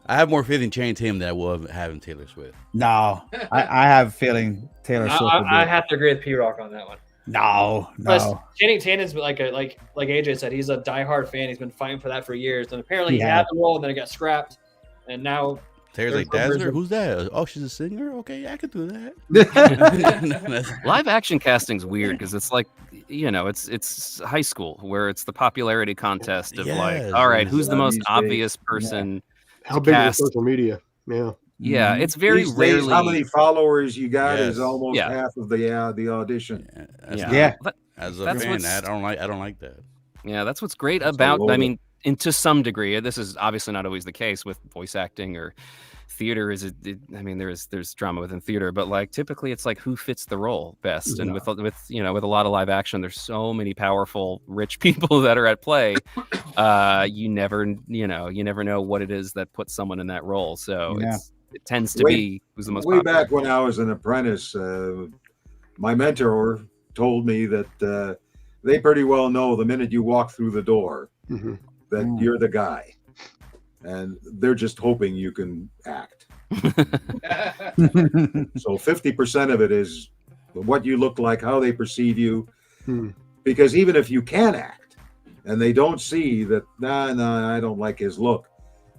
I have more faith in Channing Tatum than I will having Taylor Swift. No, I have a feeling Taylor Swift. I have to agree with P-Rock on that one. No. Channing Tatum's like AJ said, he's a diehard fan. He's been fighting for that for years, and apparently he had the role, and then it got scrapped, and now. Taylor's like, Dazzler? Who's that? Oh, she's a singer? Okay, I could do that. Live action casting's weird because it's like, it's high school where it's the popularity contest of all right, who's the most obvious person? How big is social media? Yeah, it's very These rarely. days, how many followers you got is almost half of the audition. As a fan, I don't like that. Yeah, that's what's great about. I mean, and to some degree, this is obviously not always the case with voice acting or theater. There's drama within theater, but like typically it's like who fits the role best. And with a lot of live action, there's so many powerful, rich people that are at play. You never know what it is that puts someone in that role. So it tends to be who's the most popular. Back when I was an apprentice, my mentor told me that they pretty well know the minute you walk through the door that you're the guy, and they're just hoping you can act. So 50% of it is what you look like, how they perceive you, because even if you can act, and they don't see that, I don't like his look.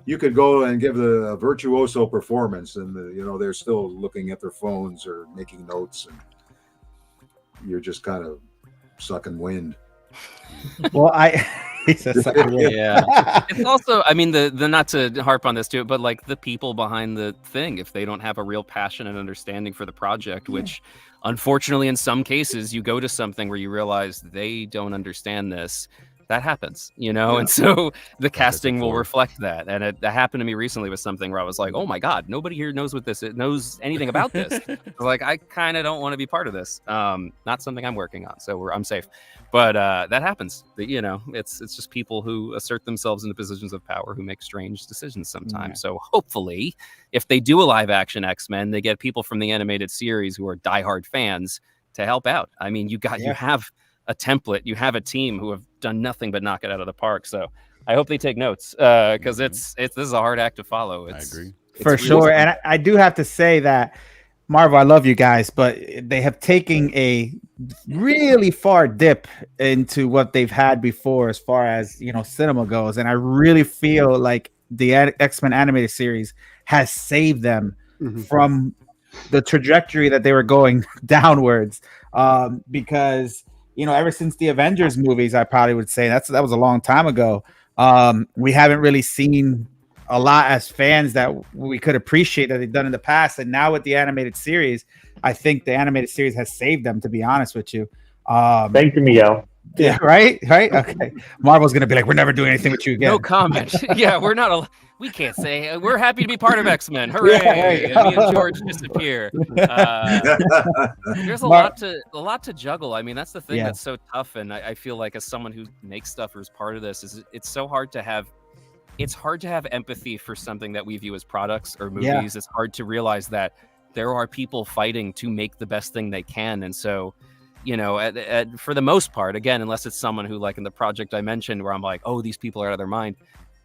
You could go and give a virtuoso performance, and they're still looking at their phones or making notes, and you're just kind of sucking wind. Well, It's also, I mean, the not to harp on this too, but like the people behind the thing, if they don't have a real passion and understanding for the project, which unfortunately in some cases you go to something where you realize they don't understand this. That happens, and so the casting will reflect that. And it happened to me recently with something where I was like, oh my God, nobody here knows knows anything about this. Like, I kind of don't want to be part of this. Not something I'm working on, so I'm safe. But that happens. It's just people who assert themselves into positions of power who make strange decisions sometimes. So hopefully, if they do a live action X-Men, they get people from the animated series who are diehard fans to help out. I mean, you have a template, you have a team who have done nothing but knock it out of the park. So I hope they take notes, because this is a hard act to follow. I agree for sure. And I do have to say that, Marvel, I love you guys, but they have taken a really far dip into what they've had before as far as cinema goes, and I really feel like the X-Men animated series has saved them from the trajectory that they were going downwards, because ever since the Avengers movies, I probably would say that was a long time ago. We haven't really seen a lot as fans that we could appreciate that they've done in the past. And now with the animated series, I think the animated series has saved them, to be honest with you. Thank you, Miguel. Yeah, right. Okay. Marvel's gonna be like, we're never doing anything with you again. No comment. Yeah, we're not. We can't say we're happy to be part of X-Men. Hooray! Yeah, me and George disappear. There's a lot to juggle. I mean, that's the thing that's so tough. And I feel like as someone who makes stuff or is part of this, it's so hard to have. It's hard to have empathy for something that we view as products or movies. Yeah. It's hard to realize that there are people fighting to make the best thing they can, and so. For the most part, again, unless it's someone who, like in the project I mentioned, where I'm like, oh, these people are out of their mind,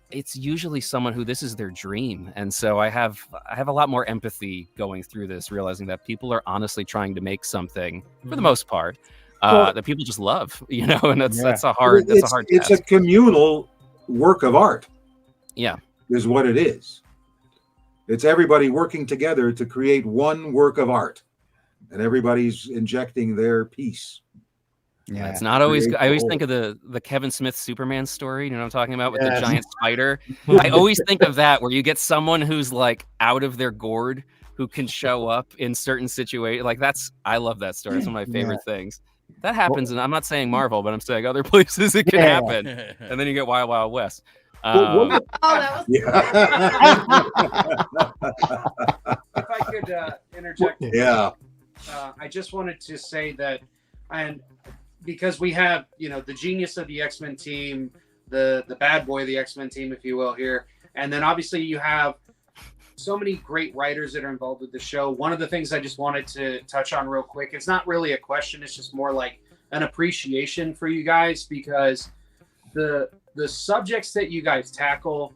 it's usually someone who this is their dream. And so I have a lot more empathy going through this, realizing that people are honestly trying to make something for the most part that people just love, and that's a hard task. It's a communal work of art. Yeah. Is what it is. It's everybody working together to create one work of art. And everybody's injecting their piece. Yeah, it's not always. I always think of the Kevin Smith Superman story. You know what I'm talking about, with the giant spider. I always think of that, where you get someone who's like out of their gourd, who can show up in certain situations. Like I love that story. It's one of my favorite things. That happens, and I'm not saying Marvel, but I'm saying other places it can happen. And then you get Wild Wild West. If I could interject. Yeah. I just wanted to say that, and because we have, the genius of the X-Men team, the bad boy of the X-Men team, if you will, here, and then obviously you have so many great writers that are involved with the show. One of the things I just wanted to touch on real quick, it's not really a question, it's just more like an appreciation for you guys, because the subjects that you guys tackle,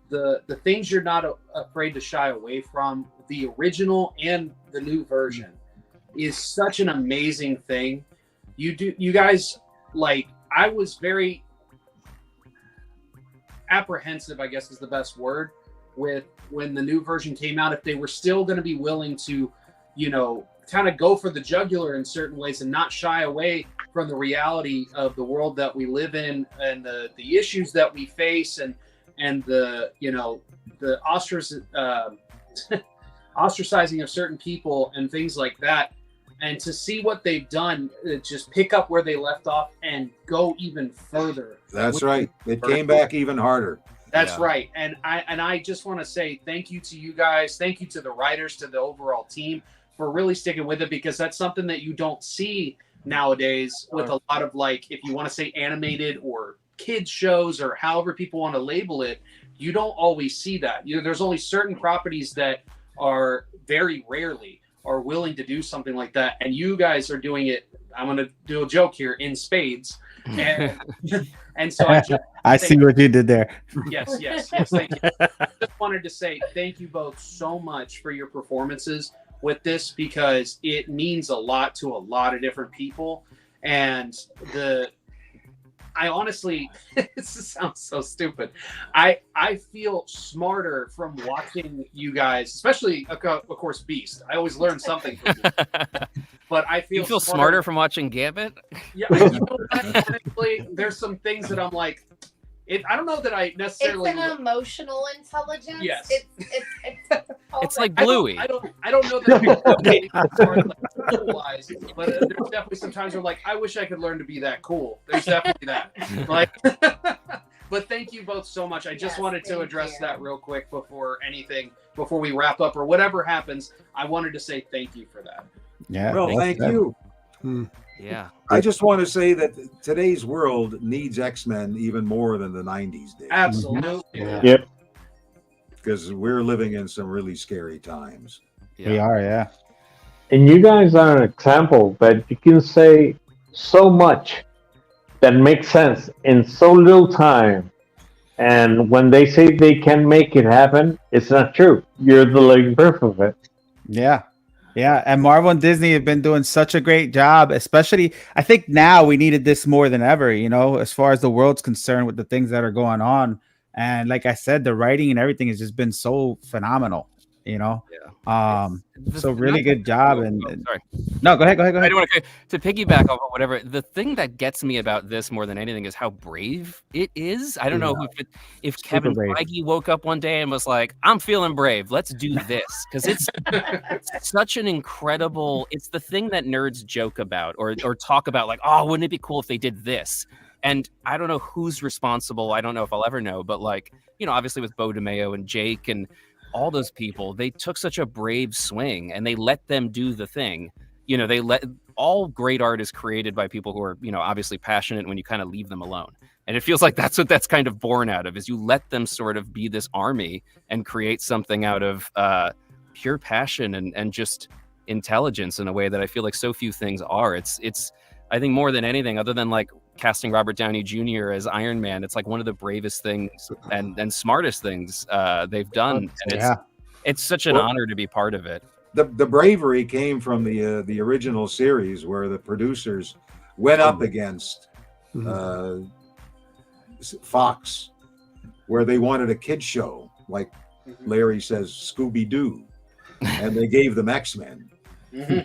the things you're not afraid to shy away from, the original and the new version, is such an amazing thing. You guys, like, I was very apprehensive, I guess is the best word, with when the new version came out, if they were still going to be willing to, kind of go for the jugular in certain ways and not shy away from the reality of the world that we live in, and the issues that we face, and the the ostracizing of certain people and things like that. And to see what they've done, just pick up where they left off and go even further. That's right. It came back even harder. That's right. And I just want to say thank you to you guys. Thank you to the writers, to the overall team, for really sticking with it, because that's something that you don't see nowadays with a lot of, like, if you want to say animated or kids shows or however people want to label it, you don't always see that. There's only certain properties that are very rarely are willing to do something like that, and you guys are doing it. I'm going to do a joke here, in spades, and so I see what you did there. Yes, thank you. I just wanted to say thank you both so much for your performances with this, because it means a lot to a lot of different people, and I honestly, this sounds so stupid. I feel smarter from watching you guys, especially of course Beast. I always learn something from you. But I feel you feel smarter from watching Gambit. Yeah, you know, honestly, there's some things that I'm like, I don't know that I necessarily. It's an emotional intelligence. Yes. It's like Bluey. I don't know that wise, but there's definitely some times where like I wish I could learn to be that cool. There's definitely that. Like, but thank you both so much. I just wanted to address that real quick before we wrap up or whatever happens. I wanted to say thank you for that. Yeah. Well, thank you. Yeah. I just want to say that today's world needs X-Men even more than the 90s did. Absolutely. Yep. Because we're living in some really scary times. We are, yeah. And you guys are an example that you can say so much that makes sense in so little time. And when they say they can make it happen, it's not true. You're the living proof of it. Yeah. Yeah, and Marvel and Disney have been doing such a great job, especially I think now we needed this more than ever, you know, as far as the world's concerned with the things that are going on. And like I said, the writing and everything has just been so phenomenal, you know. So really good job. Sorry. No, go ahead. I don't want to piggyback off of whatever. The thing that gets me about this more than anything is how brave it is. I don't know if Kevin Feige woke up one day and was like, "I'm feeling brave. Let's do this," because it's such an incredible. It's the thing that nerds joke about or talk about, like, "Oh, wouldn't it be cool if they did this?" And I don't know who's responsible. I don't know if I'll ever know, but like, you know, obviously with Bo DeMeo and Jake and all those people, they took such a brave swing and they let them do the thing. You know, all great art is created by people who are, you know, obviously passionate when you kind of leave them alone. And it feels like that's what that's kind of born out of, is you let them sort of be this army and create something out of pure passion and just intelligence in a way that I feel like so few things are. It's I think more than anything, other than like casting Robert Downey Jr. as Iron Man, it's like one of the bravest things and smartest things they've done. And it's such an honor to be part of it. The bravery came from the original series where the producers went up against Fox, where they wanted a kid show, like Larry says, Scooby-Doo, and they gave them X-Men.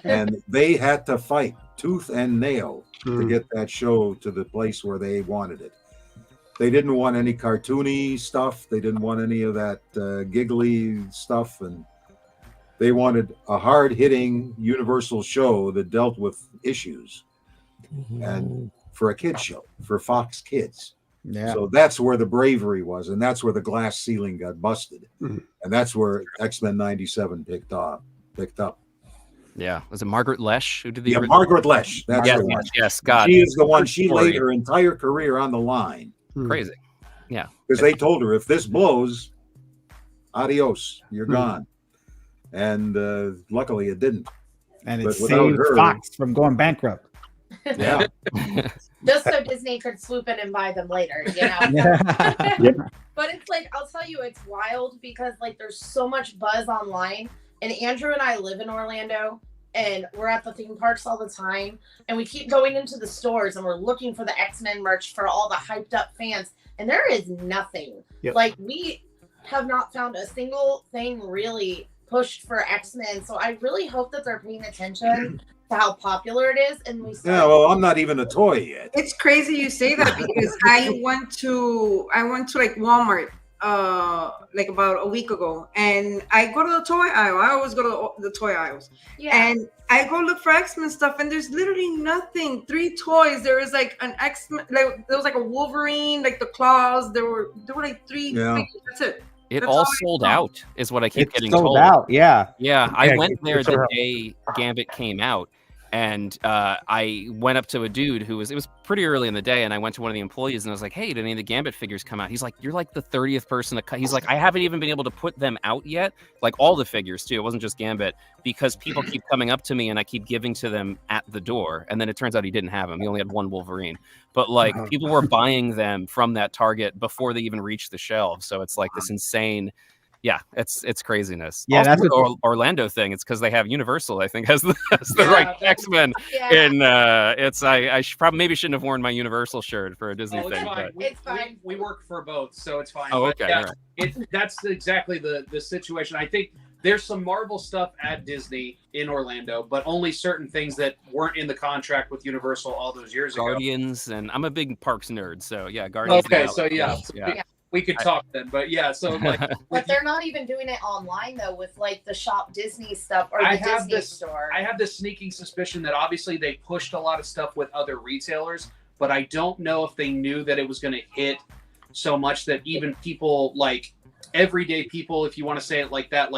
And they had to fight tooth and nail to get that show to the place where they wanted it. They didn't want any cartoony stuff. They didn't want any of that giggly stuff. And they wanted a hard-hitting universal show that dealt with issues. And for a kid's show, for Fox Kids. Yeah. So that's where the bravery was. And that's where the glass ceiling got busted. And that's where X-Men 97 picked up. Yeah, was it Margaret Lesh who did the original? Margaret Lesh. That's the one. Yes, God. She is the one. She laid her entire career on the line. Crazy. Yeah. Because they told her, if this blows, adios, you're gone. And luckily it didn't. And it saved Fox from going bankrupt. Yeah. Just so Disney could swoop in and buy them later, you know? But it's like, I'll tell you, it's wild because like there's so much buzz online. And Andrew and I live in Orlando, and we're at the theme parks all the time. And we keep going into the stores, and we're looking for the X-Men merch for all the hyped up fans. And there is nothing. Like, we have not found a single thing really pushed for X-Men. So I really hope that they're paying attention to how popular it is. And we well, I'm not even a toy yet. It's crazy you say that because I went to like Walmart like about a week ago, and I go to the toy aisle. I always go to the toy aisles, and I go look for X-Men stuff, and there's literally nothing. 3 toys. There is like an X-Men, like there was like a Wolverine, like the claws. There were like 3 figures. That's it. It all sold out, is what I keep getting sold told. Out, yeah. I went there the day Gambit came out. And I went up to a dude it was pretty early in the day, and I went to one of the employees and I was like, hey, did any of the Gambit figures come out? He's like, you're like the 30th person to cut. He's like, I haven't even been able to put them out yet. Like all the figures too. It wasn't just Gambit, because people keep coming up to me and I keep giving to them at the door. And then it turns out he didn't have them. He only had 1 Wolverine. But like people were buying them from that Target before they even reached the shelves. So it's like this insane Yeah, it's craziness. Yeah, Also, that's the Orlando thing. It's because they have Universal. I think has the right X-Men. And I probably shouldn't have worn my Universal shirt for a Disney thing. Fine. But It's fine. We work for both, so it's fine. Oh, But okay, yeah, all that's exactly the situation. I think there's some Marvel stuff at Disney in Orlando, but only certain things that weren't in the contract with Universal all those years ago. Guardians, and I'm a big parks nerd, so yeah, Guardians. Okay, of so the Galaxy, yeah. We could talk then, but yeah, so like, but they're not even doing it online though with like the Shop Disney stuff or the Disney store. I have this sneaking suspicion that obviously they pushed a lot of stuff with other retailers, but I don't know if they knew that it was going to hit so much that even people like everyday people, if you want to say it like that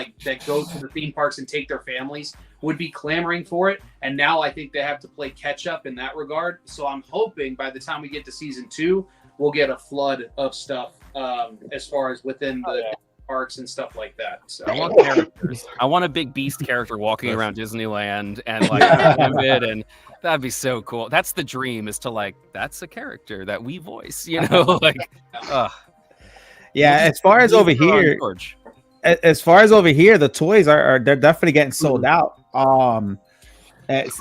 go to the theme parks and take their families, would be clamoring for it. And now I think they have to play catch up in that regard. So I'm hoping by the time we get to season 2, we'll get a flood of stuff as far as within the parks and stuff like that. So I want characters. I want a big Beast character walking around Disneyland and like Gambit, and that'd be so cool. That's the dream, is to like, that's a character that we voice, you know, like. Yeah, as far as over here, the toys they're definitely getting sold out.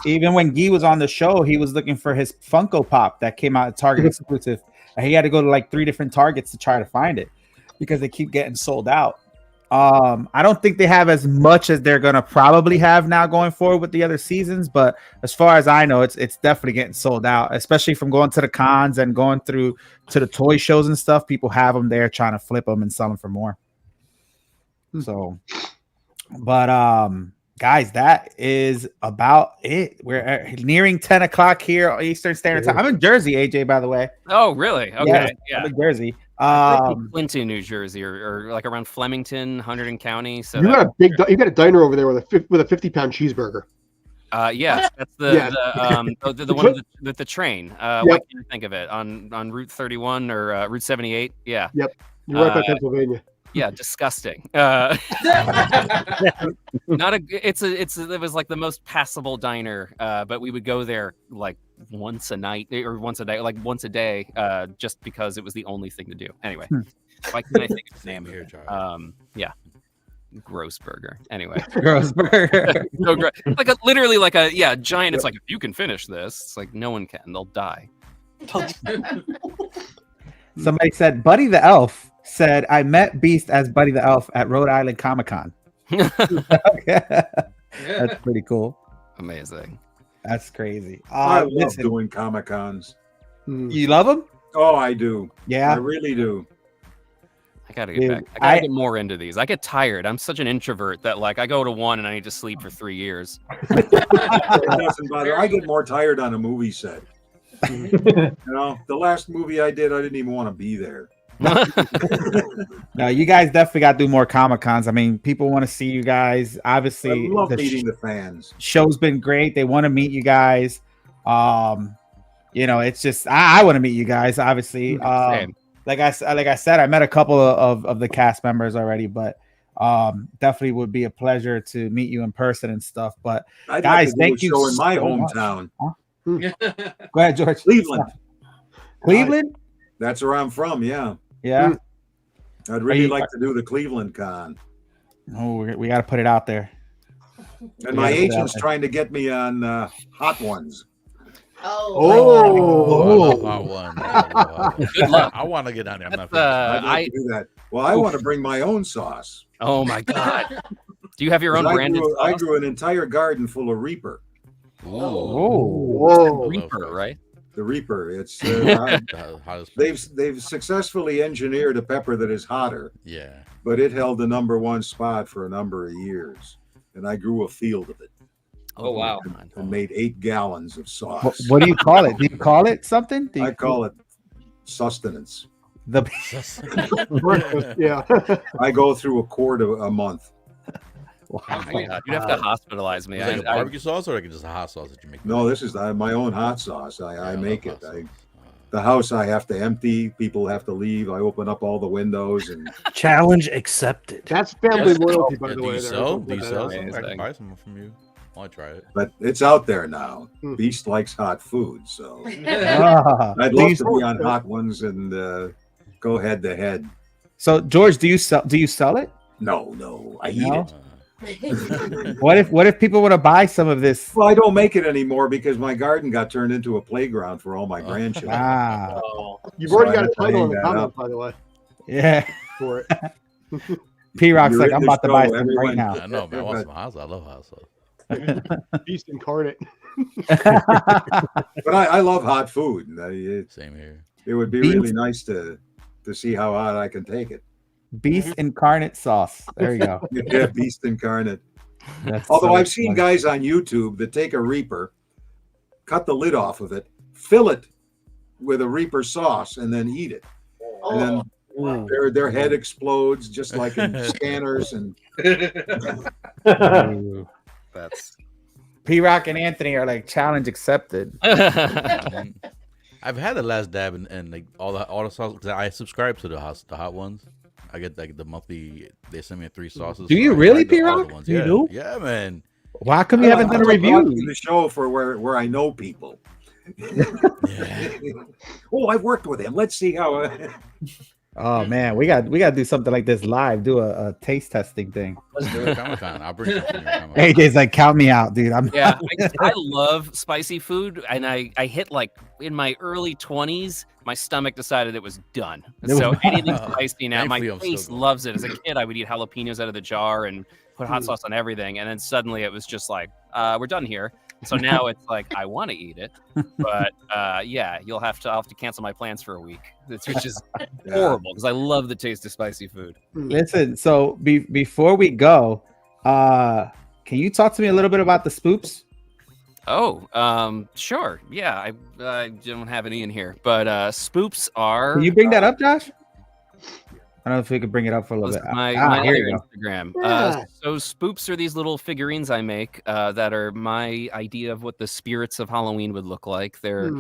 Even when Guy was on the show, he was looking for his Funko Pop that came out at Target exclusive. And he had to go to like 3 different Targets to try to find it because they keep getting sold out. I don't think they have as much as they're gonna probably have now going forward with the other seasons, but as far as I know, it's definitely getting sold out, especially from going to the cons and going through to the toy shows and stuff. People have them there trying to flip them and sell them for more. So, but guys, that is about it. We're nearing 10 o'clock here Eastern Standard Time. I'm in Jersey, AJ, by the way. Oh, really? Okay, yeah. I'm in Jersey. Clinton, New Jersey, or like around Flemington, Hunterdon County. So you got a diner over there with a 50-pound cheeseburger. Yes, that's the one with the train. What can you think of it on Route 31 or Route 78? Yeah. Yep. You're right by Pennsylvania. Yeah, disgusting. It was like the most passable diner, but we would go there like once a night or once a day, like once a day, just because it was the only thing to do. Anyway, why can't I think of the name here, Charlie? Yeah. Gross burger. Anyway, gross burger. So gross. Literally like a giant. It's like, if you can finish this, it's like no one can. They'll die. Somebody said Buddy the Elf said, I met Beast as Buddy the Elf at Rhode Island Comic-Con. That's pretty cool. Amazing. That's crazy. I love doing Comic-Cons. You love them? Oh, I do. Yeah. I really do. I gotta get back. I gotta get more into these. I get tired. I'm such an introvert that like I go to one and I need to sleep for 3 years. It doesn't bother. I get more tired on a movie set. You know, the last movie I did, I didn't even want to be there. No, you guys definitely got to do more Comic-Cons. I mean, people want to see you guys. Obviously, I love meeting the fans. Show's been great. They want to meet you guys. You know, it's just I want to meet you guys. Obviously, like I said, I met a couple of the cast members already, but definitely would be a pleasure to meet you in person and stuff. But I'd guys, like to thank do a you show in my so hometown. Go ahead, George. Cleveland. That's where I'm from. Yeah. Yeah. I'd really like to do the Cleveland Con. Oh, we got to put it out there. And my agent's trying to get me on Hot Ones. Hot Ones. Good luck. I want to get on there. I'd like to do that. Well, I want to bring my own sauce. Oh my God. Do you have your own branded sauce? I grew an entire garden full of Reaper. Oh, Reaper, right? The Reaper. It's they've successfully engineered a pepper that is hotter. Yeah. But it held the #1 spot for a number of years, and I grew a field of it. Oh wow! And made 8 gallons of sauce. What do you call it? Do you call it something? I call it sustenance. Yeah. I go through a quart a month. Wow. Oh my God. You'd have to hospitalize me. Like a barbecue sauce or like just a hot sauce that you make? No, this is my own hot sauce. I make it. The house I have to empty. People have to leave. I open up all the windows and challenge accepted. That's family loyalty, by the way. Do you sell some? I can buy some from you. I'll try it. But it's out there now. Beast likes hot food, so I'd love to be on Hot Ones and go head to head. So, George, do you sell it? No, I eat No? it. What if people want to buy some of this? Well, I don't make it anymore because my garden got turned into a playground for all my grandchildren. You've So already I got a have to title in hang the that comment, up. by the way. Yeah. For it. P-Rock's You're like, in I'm the about to buy show, some right everyone. now. I know, man. I want some hot sauce. I love hot sauce. Beast incarnate. But I love hot food. Same here. It would be Beast- really nice to see how hot I can take it. Beast incarnate sauce. There you go. Yeah, beast incarnate. That's Although so I've seen funny. guys on YouTube that take a Reaper, cut the lid off of it, fill it with a Reaper sauce, and then eat it. And then their head explodes just like in Scanners. And Ooh. That's P-Rock and Anthony are like challenge accepted. I've had the last dab and like all the sauce because I subscribe to the hot ones. I get like the monthly. They send me 3 sauces. Do you I really, tried all the P-Rock? ones. You Yeah. do? Yeah, man. Why come you haven't done a review? The show for where I know people. Oh, I've worked with him. Let's see how. Oh man, we got to do something like this live. Do a taste testing thing. Let's do it. Comic-Con. I'll bring something. AJ's like, count me out, dude. Yeah, I love spicy food, and I hit like in my early 20s, my stomach decided it was done. So anything spicy now, my Thankfully, I'm face still going. loves it. As a kid, I would eat jalapenos out of the jar and put hot sauce on everything, and then suddenly it was just like, we're done here. So now it's like I want to eat it, but yeah, I'll have to cancel my plans for a week, which is horrible because I love the taste of spicy food. Listen, so before we go, can you talk to me a little bit about the spoops? Oh, sure. Yeah, I don't have any in here, but spoops are. Can you bring that up, Josh? I don't know if we could bring it up for a little bit. My here other you go. Instagram. Yeah. So spoops are these little figurines I make that are my idea of what the spirits of Halloween would look like. They're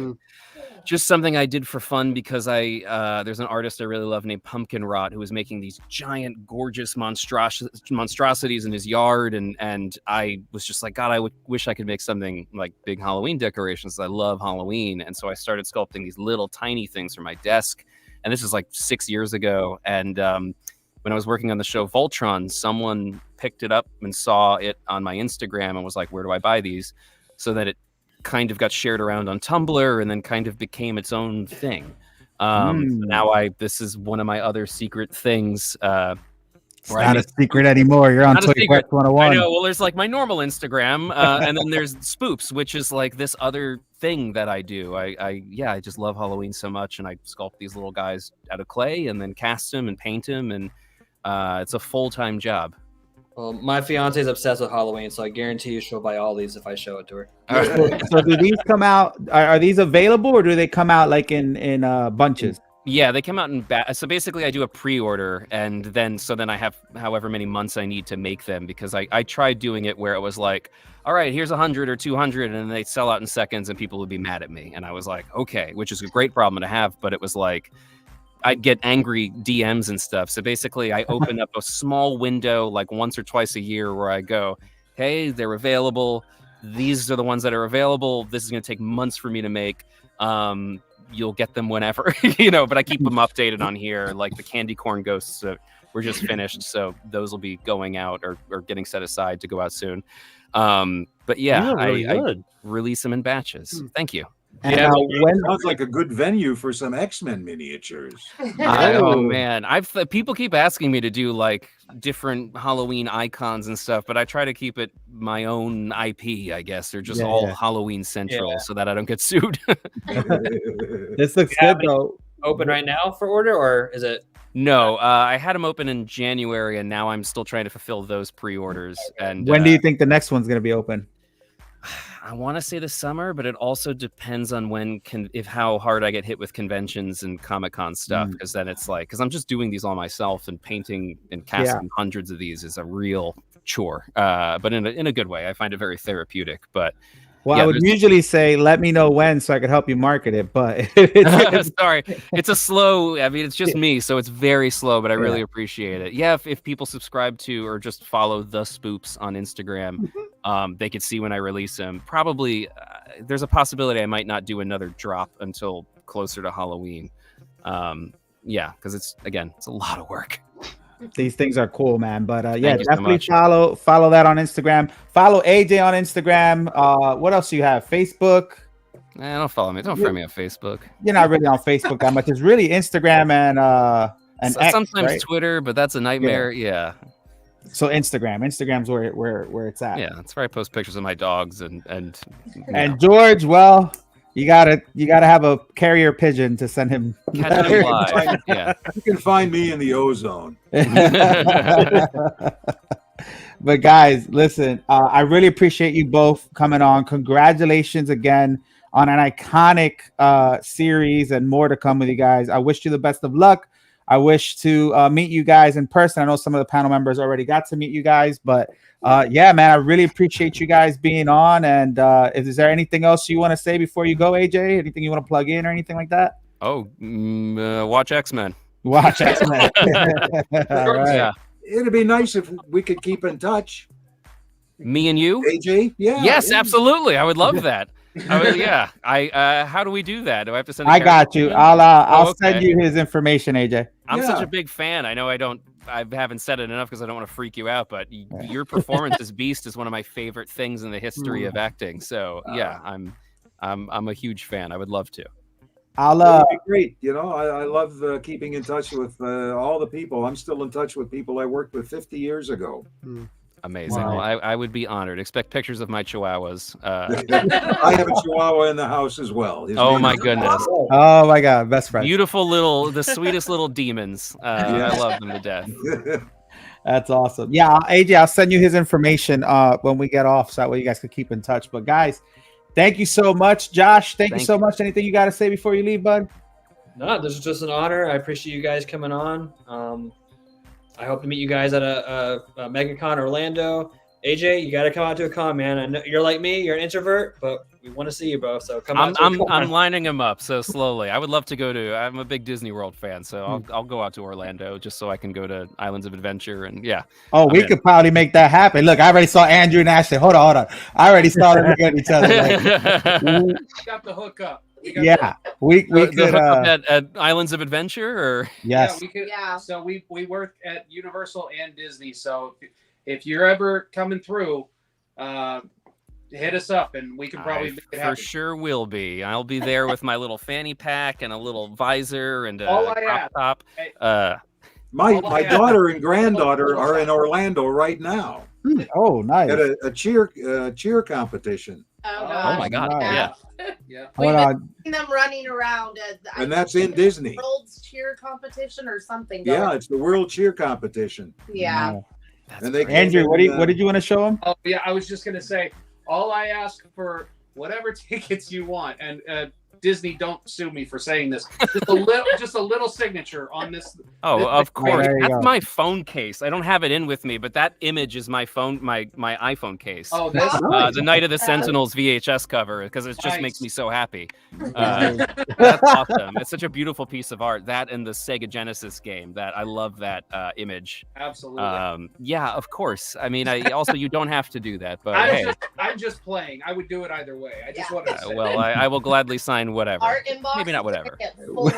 just something I did for fun because there's an artist I really love named Pumpkin Rot who was making these giant, gorgeous monstrosities in his yard, and I was just like, God, I wish I could make something like big Halloween decorations. I love Halloween, and so I started sculpting these little tiny things for my desk. And this is like 6 years ago. And when I was working on the show Voltron, someone picked it up and saw it on my Instagram and was like, where do I buy these? So that it kind of got shared around on Tumblr and then kind of became its own thing. So now this is one of my other secret things. It's not a secret anymore. You're on ToyQuest101. I know. Well, there's like my normal Instagram, and then there's Spoops, which is like this other thing that I do. I just love Halloween so much, and I sculpt these little guys out of clay and then cast them and paint them, and it's a full-time job. Well, my fiance is obsessed with Halloween, so I guarantee you she'll buy all these if I show it to her. So do these come out? Are these available, or do they come out like in bunches? Yeah, they come out in so basically I do a pre-order, and then I have however many months I need to make them, because I tried doing it where it was like, all right, here's 100 or 200, and they sell out in seconds and people would be mad at me. And I was like, okay, which is a great problem to have, but it was like I'd get angry DMs and stuff. So basically I open up a small window like once or twice a year where I go, hey, they're available. These are the ones that are available. This is going to take months for me to make. You'll get them whenever, but I keep them updated on here. Like the candy corn ghosts were just finished. So those will be going out or getting set aside to go out soon. But yeah, I release them in batches. Thank you. And sounds like a good venue for some X-Men miniatures. Oh man, people keep asking me to do like different Halloween icons and stuff, but I try to keep it my own IP, I guess. They're just all Halloween central, so that I don't get sued. This looks good though. Open right now for order, or is it? No, I had them open in January, and now I'm still trying to fulfill those pre-orders. And when do you think the next one's gonna be open? I want to say this summer, but it also depends on how hard I get hit with conventions and Comic-Con stuff. Because then it's like, because I'm just doing these all myself, and painting and casting hundreds of these is a real chore. But in a good way. I find it very therapeutic. But I would usually say, let me know when so I could help you market it. But sorry, it's a slow. I mean, it's just me, so it's very slow. But I really appreciate it. Yeah, if people subscribe to or just follow the Spoops on Instagram, they could see when I release them. Probably, there's a possibility I might not do another drop until closer to Halloween. Because it's a lot of work. These things are cool, man. But yeah, Thank you so definitely much. follow that on Instagram. Follow AJ on Instagram. What else do you have? Facebook. Don't follow me. Don't friend me on Facebook. You're not really on Facebook that much. It's really Instagram and X, Sometimes right? Twitter, but that's a nightmare. Yeah. So Instagram's where it's at. Yeah, that's where I post pictures of my dogs and George, well, you gotta have a carrier pigeon to send him. Catch him live. Yeah. You can find me in the ozone. But guys, listen, I really appreciate you both coming on. Congratulations again on an iconic series and more to come with you guys. I wish you the best of luck. I wish to meet you guys in person. I know some of the panel members already got to meet you guys, but yeah, man, I really appreciate you guys being on. And is there anything else you want to say before you go, AJ? Anything you want to plug in or anything like that? Oh, watch X-Men. Watch X-Men. All right. Yeah. It'd be nice if we could keep in touch. Me and you, AJ. Yeah. Yes, absolutely. I would love that. How do we do that? Do I have to send? I got you. I'll okay. send you his information, AJ. I'm such a big fan. I know I haven't said it enough because I don't want to freak you out, but your performance as Beast is one of my favorite things in the history of acting. So yeah, I'm a huge fan. I would love to. That'd be great. You know, I love keeping in touch with all the people. I'm still in touch with people I worked with 50 years ago. Amazing. Wow. Well, I would be honored. Expect pictures of my chihuahuas. I have a chihuahua in the house as well. Oh my goodness. Oh my God, best friend. Beautiful the sweetest little demons. I love them to death. That's awesome. Yeah, AJ, I'll send you his information when we get off, so that way you guys can keep in touch. But guys, thank you so much. Josh, thank you so much. Anything you got to say before you leave, bud? No, this is just an honor. I appreciate you guys coming on. I hope to meet you guys at a MegaCon Orlando. AJ, you got to come out to a con, man. I know you're like me. You're an introvert, but we want to see you, bro. So come out. I'm lining them up so slowly. I would love to go to. I'm a big Disney World fan, so I'll go out to Orlando just so I can go to Islands of Adventure and yeah. Oh, we could probably make that happen. Look, I already saw Andrew and Ashley. Hold on. I already saw them looking at each other. Got the hookup. Yeah, we could at Islands of Adventure or yes. Yeah, we could. Yeah. So we work at Universal and Disney. So if you're ever coming through, hit us up and we can probably make it happen. For sure will be. I'll be there with my little fanny pack and a little visor and a crop top. My daughter and granddaughter are in Orlando right now. Oh, nice. At a cheer competition. Oh my God! Yeah. Yeah. We've been seeing them running around and that's in Disney. World's cheer competition or something. Yeah, it's the World Cheer Competition. Yeah. And they Andrew, what did you want to show him? Oh yeah, I was just gonna say, all I ask for whatever tickets you want, and Disney, don't sue me for saying this. Just a little signature on this. Oh, of course. There you That's go. my phone case. I don't have it in with me, but that image is my phone, my iPhone case. Oh, that's nice. The Night of the Sentinels VHS cover, because it just makes me so happy. Nice. That's awesome. It's such a beautiful piece of art. That and the Sega Genesis game. That I love that image. Absolutely. Yeah, of course. I mean, you don't have to do that, but I'm just playing. I would do it either way. I just want to say. well, I will gladly sign whatever. Art inbox. Maybe not whatever. We'll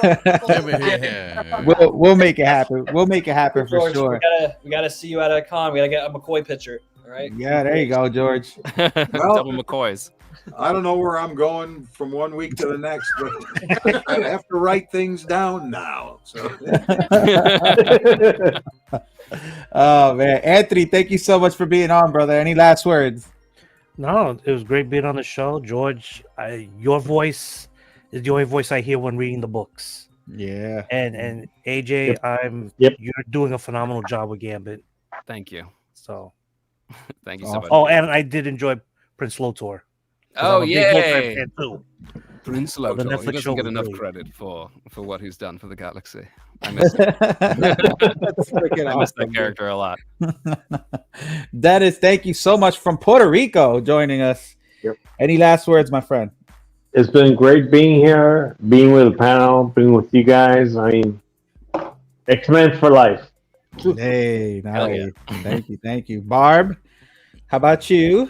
make it happen. We'll make it happen for George, sure. We gotta see you at a con. We gotta get a McCoy picture. All right. Yeah, there you go, George. Double McCoys. I don't know where I'm going from one week to the next, but I have to write things down now. So. Oh man, Anthony, thank you so much for being on, brother. Any last words? No, it was great being on the show, George. Your voice is the only voice I hear when reading the books. Yeah. And AJ, you're doing a phenomenal job with Gambit. Thank you. So thank you so much. Oh, and I did enjoy Prince Lotor. Oh yeah, Prince Lotor. Netflix He doesn't show get was enough great. credit for what he's done for the galaxy. I miss him. I miss that character a lot. Dennis, thank you so much from Puerto Rico joining us. Yep. Any last words, my friend? It's been great being here, being with the panel, being with you guys. I mean, X-Men for life. Hey, nice. Yeah. Thank you. Barb, how about you?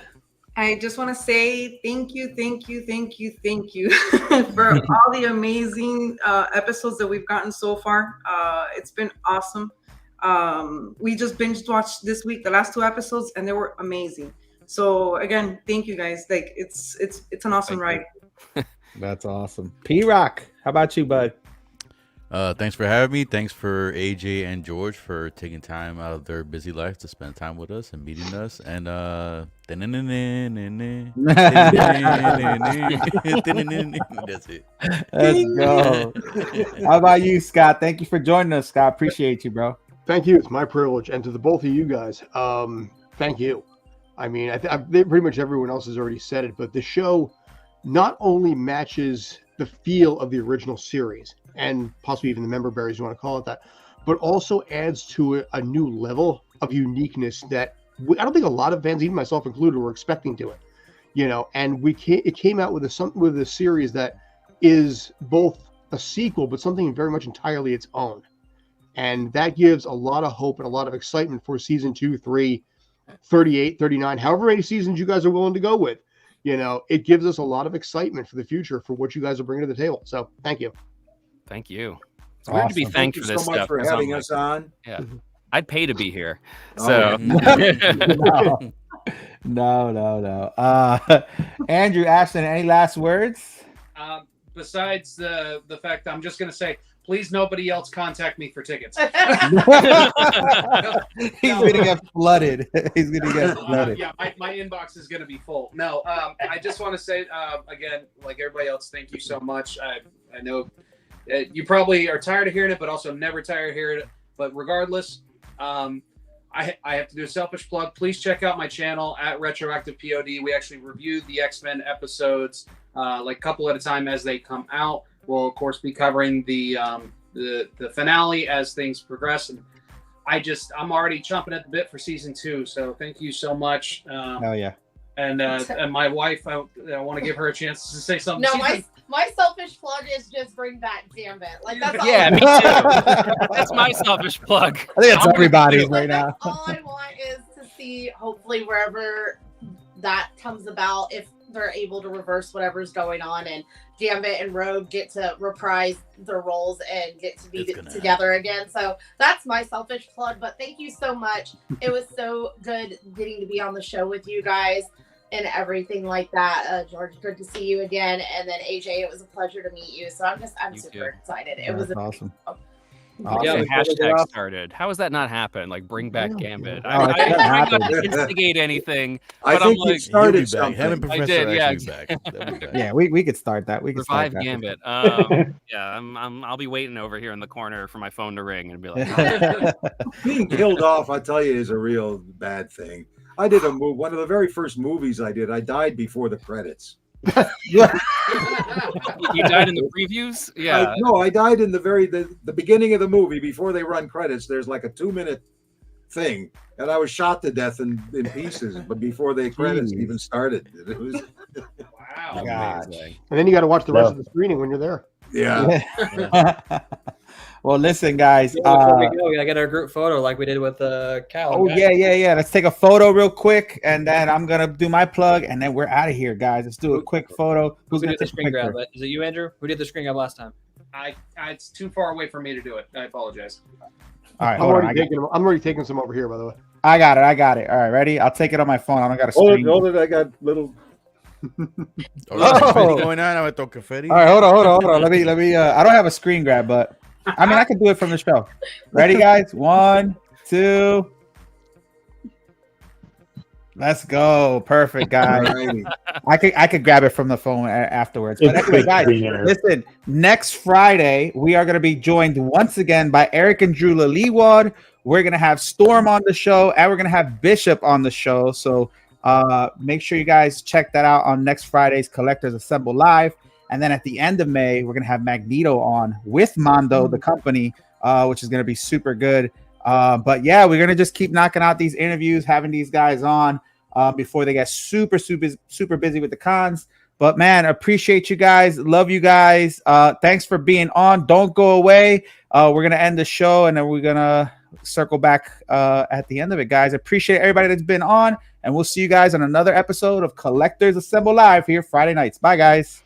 I just want to say thank you for all the amazing episodes that we've gotten so far. It's been awesome. We just binge watched this week the last 2 episodes, and they were amazing. So again, thank you guys. Like it's an awesome ride. That's awesome. P-Rock, how about you, bud? Thanks for having me. Thanks for AJ and George for taking time out of their busy life to spend time with us and meeting us. And that's it. Let's go. How about you, Scott? Thank you for joining us, Scott. Appreciate you, bro. Thank you. It's my privilege. And to the both of you guys, thank you. I mean, pretty much everyone else has already said it, but the show not only matches the feel of the original series, and possibly even the member berries, you want to call it that, but also adds to it a new level of uniqueness that I don't think a lot of fans, even myself included, were expecting to it. You know, and it came out with a series that is both a sequel, but something very much entirely its own. And that gives a lot of hope and a lot of excitement for season 2, 3, 38, 39, however many seasons you guys are willing to go with. You know, it gives us a lot of excitement for the future for what you guys are bringing to the table. So thank you. Thank you. It's weird to be thanked for this so much stuff. for having us on. Yeah. I'd pay to be here. Oh, So No. Andrew, Ashton, any last words? Besides the fact that I'm just going to say, please nobody else contact me for tickets. He's going to get flooded. He's going to get flooded. Yeah, my inbox is going to be full. No, I just want to say, again, like everybody else, thank you so much. I know you probably are tired of hearing it, but also never tired of hearing it. But regardless, I have to do a selfish plug. Please check out my channel at Retroactive POD. We actually review the X-Men episodes like a couple at a time as they come out. We'll of course be covering the finale as things progress, and I'm already chomping at the bit for season 2. So thank you so much. Hell yeah! And my wife, I want to give her a chance to say something. No, my selfish plug is just bring back Gambit. Like that's all. Yeah, me too. That's my selfish plug. I think it's everybody's right now. All I want is to see, hopefully, wherever that comes about, if they're able to reverse whatever's going on, and Gambit and Rogue get to reprise their roles and get to be together again. So that's my selfish plug. But thank you so much. It was so good getting to be on the show with you guys and everything like that. George, good to see you again. And then AJ, it was a pleasure to meet you. So I'm super excited. It was awesome. Yeah, the hashtag started. How has that not happened? Like, bring back Gambit. I didn't try to instigate anything. I but think I'm like, you started something. Having Professor I did, yeah. X back. Yeah, we could start that. We could revive start that. Gambit. Yeah, I'll be waiting over here in the corner for my phone to ring and be like, being killed off, I tell you, is a real bad thing. I did one of the very first movies I did. I died before the credits. You died in the previews? Yeah. No, I died in the beginning of the movie before they run credits. There's like a 2-minute thing, and I was shot to death in pieces, but before the credits even started. It was wow. And then you got to watch the rest of the screening when you're there. Yeah. Well, listen, guys. Before we go, we gotta get our group photo like we did with Cal. Oh, yeah. Let's take a photo real quick, and then I'm gonna do my plug, and then we're out of here, guys. Let's do a quick photo. Who's Who gonna did the take a screen grab? picture? Is it you, Andrew? Who did the screen grab last time? It's too far away for me to do it. I apologize. All right, I'm already taking some over here, by the way. I got it. All right, ready? I'll take it on my phone. I don't got a screen. Hold it. I got little. Confetti going on. I throw confetti. All right, hold on. Let me. I don't have a screen grab, but I mean I can do it from the show. Ready, guys? 1, 2. Let's go. Perfect, guys. I could grab it from the phone afterwards. But anyway, guys, listen. Next Friday, we are going to be joined once again by Eric and Drew Laliwad. We're going to have Storm on the show, and we're going to have Bishop on the show. So make sure you guys check that out on next Friday's Collectors Assemble Live. And then at the end of May, we're going to have Magneto on with Mondo, the company, which is going to be super good. But yeah, we're going to just keep knocking out these interviews, having these guys on before they get super busy with the cons. But man, appreciate you guys. Love you guys. Thanks for being on. Don't go away. We're going to end the show, and then we're going to circle back at the end of it, guys. Appreciate everybody that's been on, and we'll see you guys on another episode of Collectors Assemble Live here Friday nights. Bye, guys.